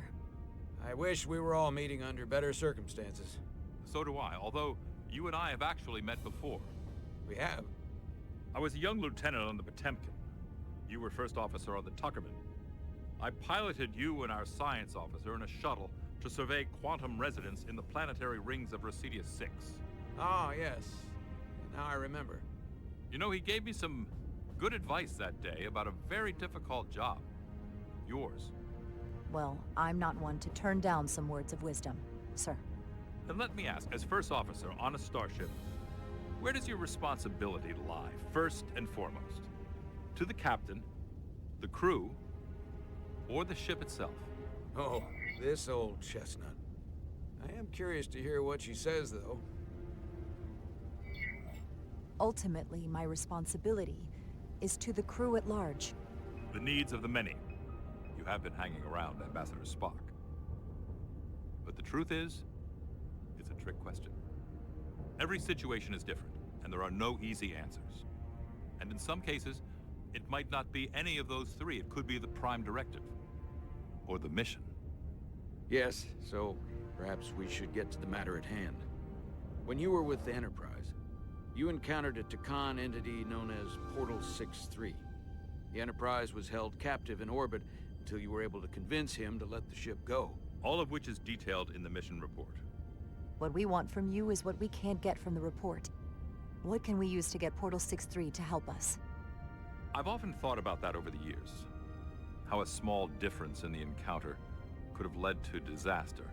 I wish we were all meeting under better circumstances. So do I, although you and I have actually met before. We have? I was a young lieutenant on the Potemkin. You were first officer on the Tuckerman. I piloted you and our science officer in a shuttle to survey quantum resonance in the planetary rings of Resurgence 6. Ah, yes. Now I remember. You know, he gave me some good advice that day about a very difficult job. Yours. Well, I'm not one to turn down some words of wisdom, sir. Then let me ask, as first officer on a starship, where does your responsibility lie, first and foremost? To the captain, the crew, or the ship itself? Oh, this old chestnut. I am curious to hear what she says, though. Ultimately, my responsibility is to the crew at large. The needs of the many. You have been hanging around Ambassador Spock. But the truth is, it's a trick question. Every situation is different, and there are no easy answers. And in some cases, it might not be any of those three. It could be the prime directive, or the mission. Yes, so perhaps we should get to the matter at hand. When you were with the Enterprise, you encountered a Takan entity known as Portal 6-3. The Enterprise was held captive in orbit until you were able to convince him to let the ship go. All of which is detailed in the mission report. What we want from you is what we can't get from the report. What can we use to get Portal 6-3 to help us? I've often thought about that over the years. How a small difference in the encounter could have led to disaster.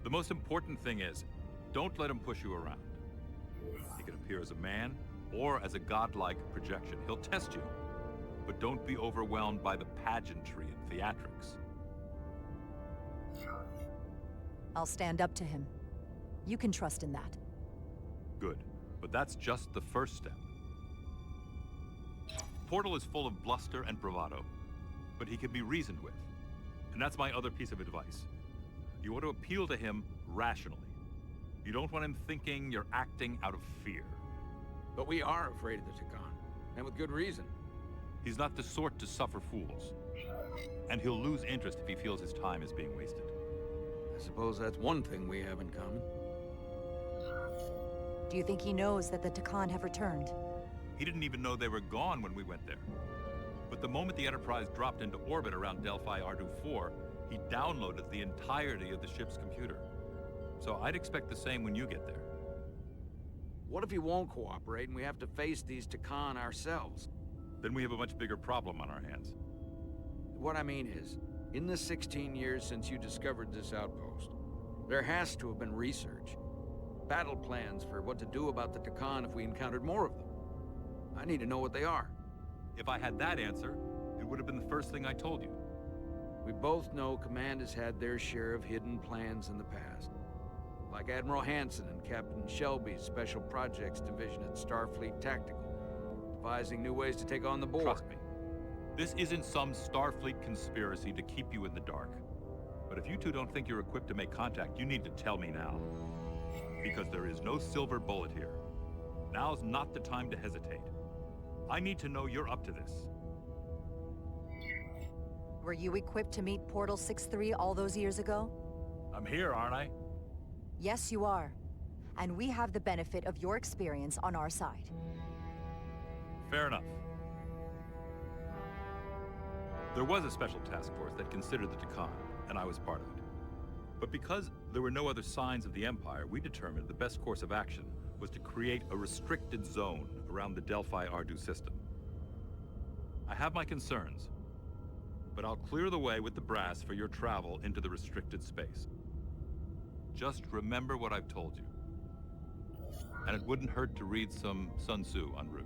The most important thing is, don't let him push you around. He can appear as a man or as a godlike projection. He'll test you, but don't be overwhelmed by the pageantry and theatrics. I'll stand up to him. You can trust in that. Good, but that's just the first step. Portal is full of bluster and bravado, but he can be reasoned with. And that's my other piece of advice. You want to appeal to him rationally. You don't want him thinking you're acting out of fear. But we are afraid of the Takan, and with good reason. He's not the sort to suffer fools. And he'll lose interest if he feels his time is being wasted. I suppose that's one thing we have in common. Do you think he knows that the Takan have returned? He didn't even know they were gone when we went there. But the moment the Enterprise dropped into orbit around Delphi Ardu 4, he downloaded the entirety of the ship's computer. So I'd expect the same when you get there. What if he won't cooperate and we have to face these Takan ourselves? Then we have a much bigger problem on our hands. What I mean is, in the 16 years since you discovered this outpost, there has to have been research. Battle plans for what to do about the Takan if we encountered more of them. I need to know what they are. If I had that answer, it would have been the first thing I told you. We both know Command has had their share of hidden plans in the past. Like Admiral Hansen and Captain Shelby's Special Projects Division at Starfleet Tactical, devising new ways to take on the board. Trust me, this isn't some Starfleet conspiracy to keep you in the dark. But if you two don't think you're equipped to make contact, you need to tell me now. Because there is no silver bullet here. Now's not the time to hesitate. I need to know you're up to this. Were you equipped to meet Portal 6-3 all those years ago? I'm here, aren't I? Yes, you are. And we have the benefit of your experience on our side. Fair enough. There was a special task force that considered the Takan, and I was part of it. But because there were no other signs of the Empire, we determined the best course of action was to create a restricted zone around the Delphi Ardu system. I have my concerns, but I'll clear the way with the brass for your travel into the restricted space. Just remember what I've told you. And it wouldn't hurt to read some Sun Tzu en route.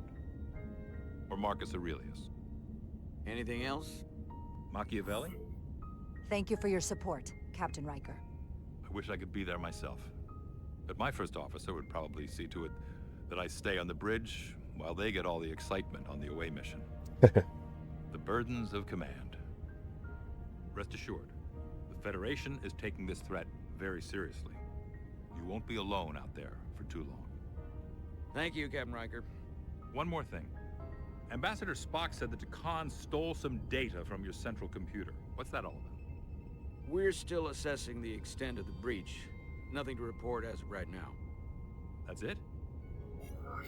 Or Marcus Aurelius. Anything else? Machiavelli? Thank you for your support, Captain Riker. I wish I could be there myself. But my first officer would probably see to it that I stay on the bridge while they get all the excitement on the away mission. The burdens of command. Rest assured, the Federation is taking this threat very seriously. You won't be alone out there for too long. Thank you, Captain Riker. One more thing. Ambassador Spock said that Takan stole some data from your central computer. What's that all about? We're still assessing the extent of the breach. Nothing to report as of right now. That's it?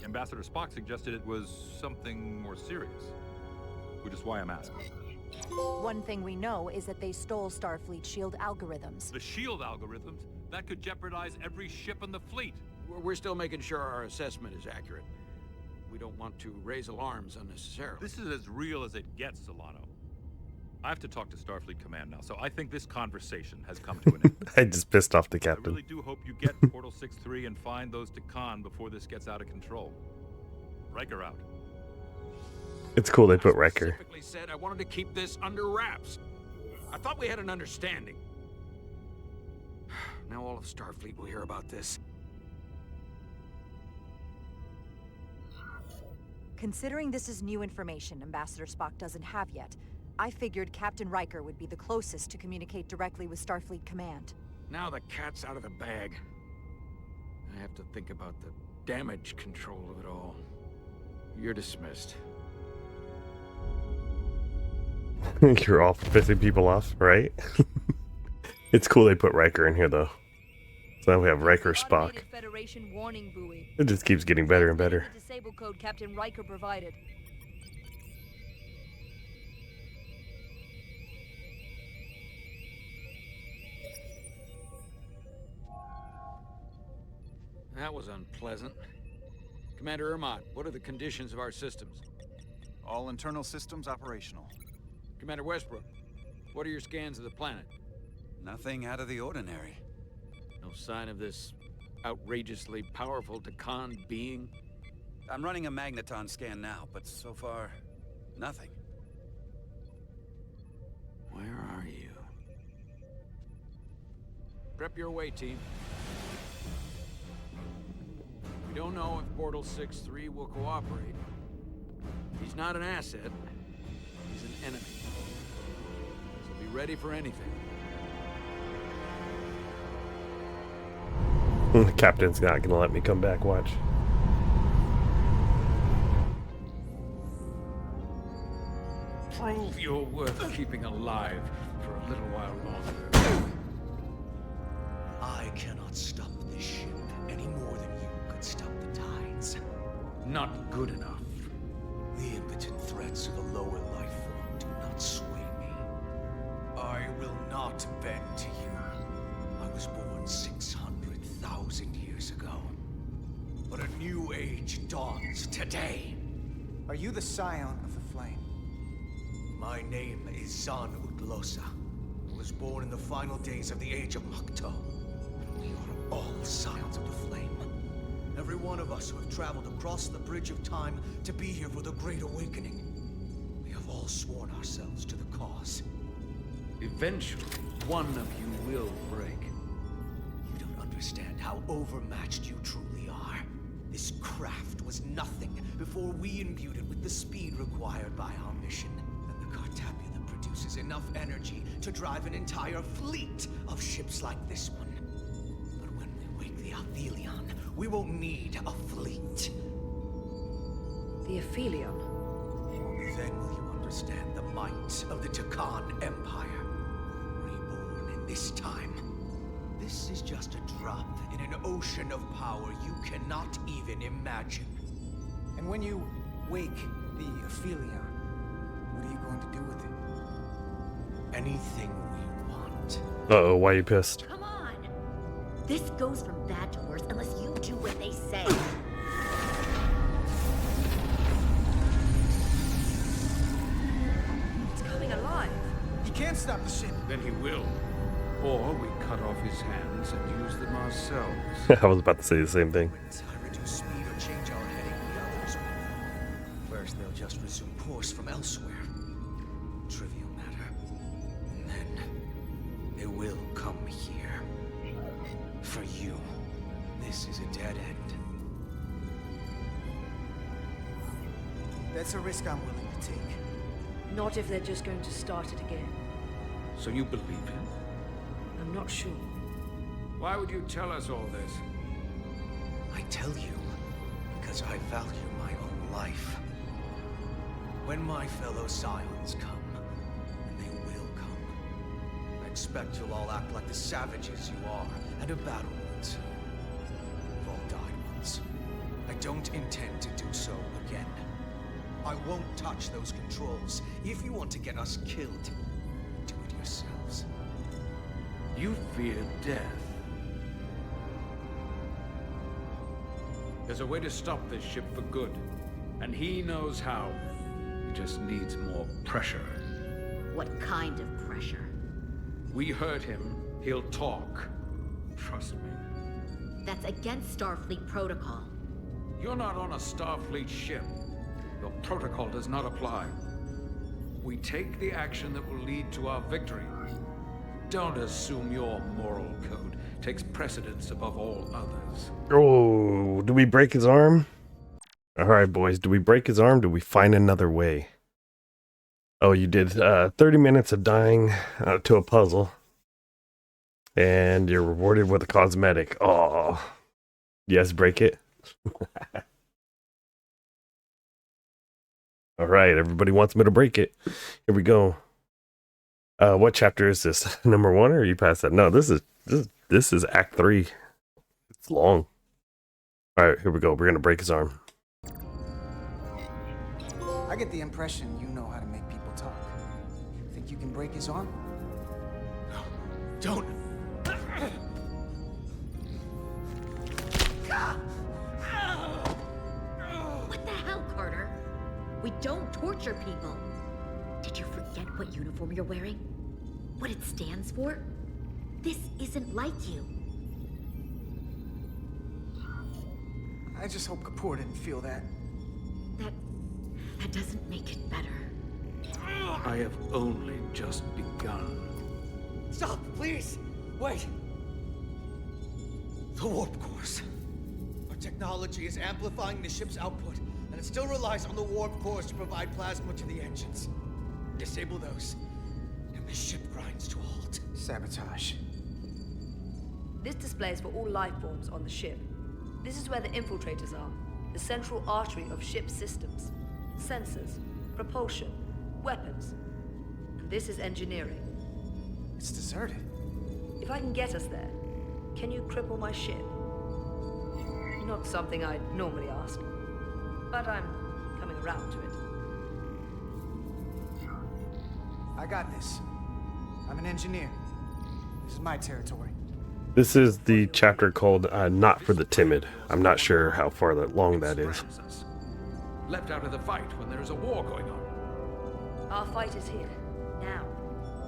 Ambassador Spock suggested it was something more serious, which is why I'm asking. One thing we know is that they stole Starfleet shield algorithms. The shield algorithms? That could jeopardize every ship in the fleet. we're still making sure our assessment is accurate. We don't want to raise alarms unnecessarily. This is as real as it gets, Solano. I have to talk to Starfleet Command now, so I think this conversation has come to an end. I just pissed off the I captain. really do hope you get Portal 6-3 and find those Takan before this gets out of control. Riker out. It's cool they put Riker. Specifically said I wanted to keep this under wraps. I thought we had an understanding. Now all of Starfleet will hear about this. Considering this is new information Ambassador Spock doesn't have yet, I figured Captain Riker would be the closest to communicate directly with Starfleet Command. Now the cat's out of the bag. I have to think about the damage control of it all. You're dismissed. You're all pissing people off, right? It's cool they put Riker in here, though. So now we have Riker Spock. Federation warning buoy. It just keeps getting better and better. The disable code Captain Riker provided. That was unpleasant. Commander Ermont, what are the conditions of our systems? All internal systems operational. Commander Westbrook, what are your scans of the planet? Nothing out of the ordinary. No sign of this outrageously powerful Takan being? I'm running a magneton scan now, but so far, nothing. Where are you? Prep your way, team. We don't know if Portal 6-3 will cooperate. He's not an asset. He's an enemy. So be ready for anything. The captain's not gonna let me come back, watch. Prove you're worth keeping alive for a little while longer. I cannot stop this ship any more than you could stop the tides. Not good enough. The impotent threats of a lower life form do not sway me. I will not bend to you. I was born 600,000 years ago. But a new age dawns today. Are you the scion of the flame? My name is Zan Utlosa. I was born in the final days of the Age of Makto. We are all scions of the flame. Every one of us who have traveled across the bridge of time to be here for the Great Awakening. We have all sworn ourselves to the cause. Eventually, one of you will break. You don't understand how overmatched you truly are. This craft was nothing before we imbued it with the speed required by our mission. And the Cartapia produces enough energy to drive an entire fleet of ships like this one. But when we wake the Athelion, we won't need a fleet. The Aphelion? Only then will you understand the might of the Takan Empire. Reborn in this time. This is just a drop in an ocean of power you cannot even imagine. And when you wake the Aphelion, what are you going to do with it? Anything we want. Uh-oh, why are you pissed? Come on! This goes from bad to worse unless you do what they say. It's coming alive. He can't stop the ship. Then he will. Or we cut off his hands and use them ourselves. I was about to say the same thing. I reduce speed or change our heading, the others will. First, they'll just resume course from elsewhere. Trivial matter. And then, they will come here. For you, this is a dead end. That's a risk I'm willing to take. Not if they're just going to start it again. So you believe him? I'm not sure. Why would you tell us all this? I tell you, because I value my own life. When my fellow scions come, and they will come, I expect you'll all act like the savages you are at a battle once. We've all died once. I don't intend to do so again. I won't touch those controls. If you want to get us killed, do it yourselves. You fear death. There's a way to stop this ship for good. And he knows how. He just needs more pressure. What kind of pressure? We heard him. He'll talk. Trust me. That's against Starfleet protocol. You're not on a Starfleet ship. Your protocol does not apply. We take the action that will lead to our victory. Don't assume your moral code takes precedence above all others. Oh, do we break his arm? All right, boys, do we break his arm? Do we find another way? Oh, you did 30 minutes of dying to a puzzle. And you're rewarded with a cosmetic. Oh, yes, break it. All right, everybody wants me to break it. Here we go. What chapter is this? Number 1, or are you past that? No, this is Act 3. It's long. All right, here we go. We're gonna break his arm. I get the impression you know how to make people talk. Think you can break his arm? No, don't. What the hell, Carter? We don't torture people. Did you forget what uniform you're wearing? What it stands for? This isn't like you. I just hope Kapoor didn't feel that. That doesn't make it better. I have only just begun. Stop, please! Wait! The warp cores. Our technology is amplifying the ship's output, and it still relies on the warp cores to provide plasma to the engines. Disable those, and the ship grinds to a halt. Sabotage. This display is for all life forms on the ship. This is where the infiltrators are, the central artery of ship systems. Sensors, propulsion, weapons. And this is engineering. It's deserted. If I can get us there, can you cripple my ship? Not something I'd normally ask, but I'm coming around to it. I got this. I'm an engineer. This is my territory. This is the chapter called Not for the Timid. I'm not sure how far long that is. Left out of the fight when there is a war going on. Our fight is here, now.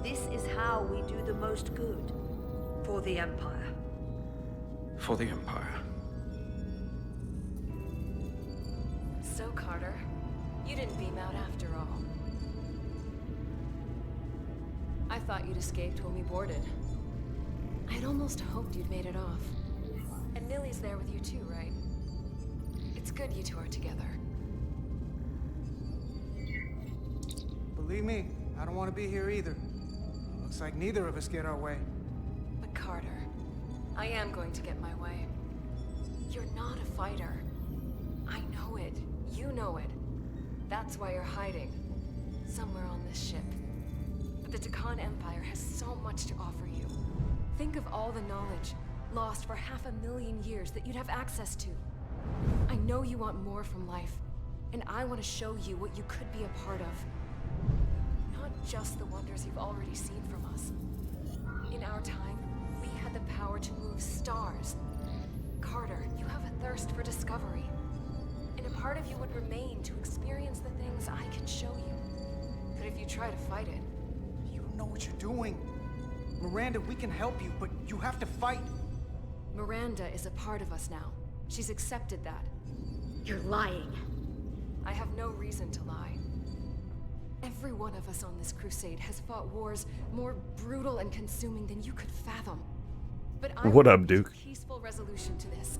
This is how we do the most good. For the Empire. For the Empire. So, Carter, you didn't beam out after all. I thought you'd escaped when we boarded. I'd almost hoped you'd made it off. And Millie's there with you too, right? It's good you two are together. Believe me, I don't want to be here either. Looks like neither of us get our way. But Carter, I am going to get my way. You're not a fighter. I know it. You know it. That's why you're hiding. Somewhere on this ship. But the Takan Empire has so much to offer you. Think of all the knowledge lost for 500,000 years that you'd have access to. I know you want more from life, and I want to show you what you could be a part of. Not just the wonders you've already seen from us. In our time, we had the power to move stars. Carter, you have a thirst for discovery. And a part of you would remain to experience the things I can show you. But if you try to fight it... You don't know what you're doing. Miranda, we can help you, but you have to fight. Miranda is a part of us now. She's accepted that. You're lying. I have no reason to lie. Every one of us on this crusade has fought wars more brutal and consuming than you could fathom. But I What up, want Duke? a peaceful resolution to this.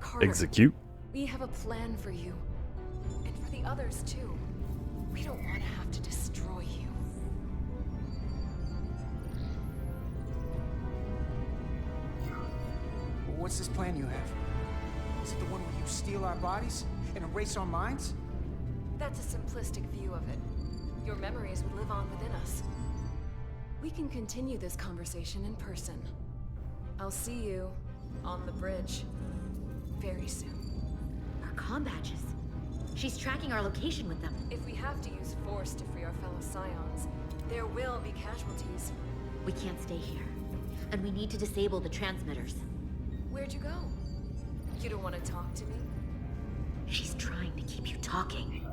Carter, Execute. we have a plan for you. And for the others, too. We don't want to have to destroy you. What's this plan you have? Is it the one where you steal our bodies and erase our minds? That's a simplistic view of it. Your memories would live on within us. We can continue this conversation in person. I'll see you on the bridge very soon. Our comm badges. She's tracking our location with them. If we have to use force to free our fellow Scions, there will be casualties. We can't stay here. And we need to disable the transmitters. Where'd you go? You don't want to talk to me? She's trying to keep you talking.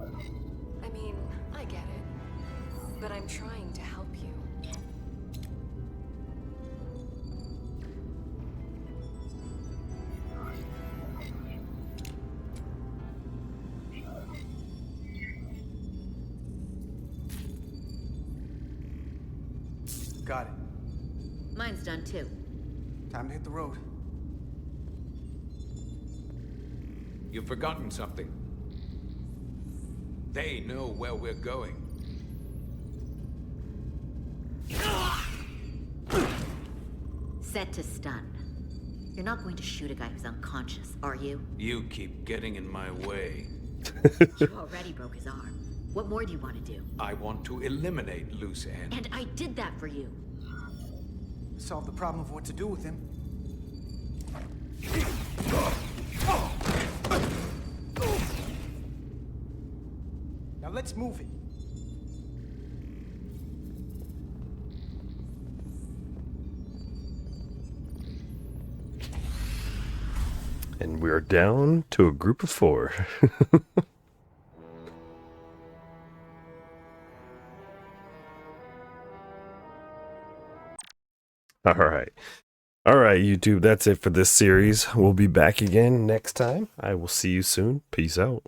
I mean, I get it. But I'm trying to help you. Got it. Mine's done too. Time to hit the road. You've forgotten something. They know where we're going. Set to stun. You're not going to shoot a guy who's unconscious, are you? You keep getting in my way. You already broke his arm. What more do you want to do? I want to eliminate loose ends. And I did that for you. Solve the problem of what to do with him. Now let's move it. And we are down to a group of 4. All right. All right, YouTube, that's it for this series. We'll be back again next time. I will see you soon. Peace out.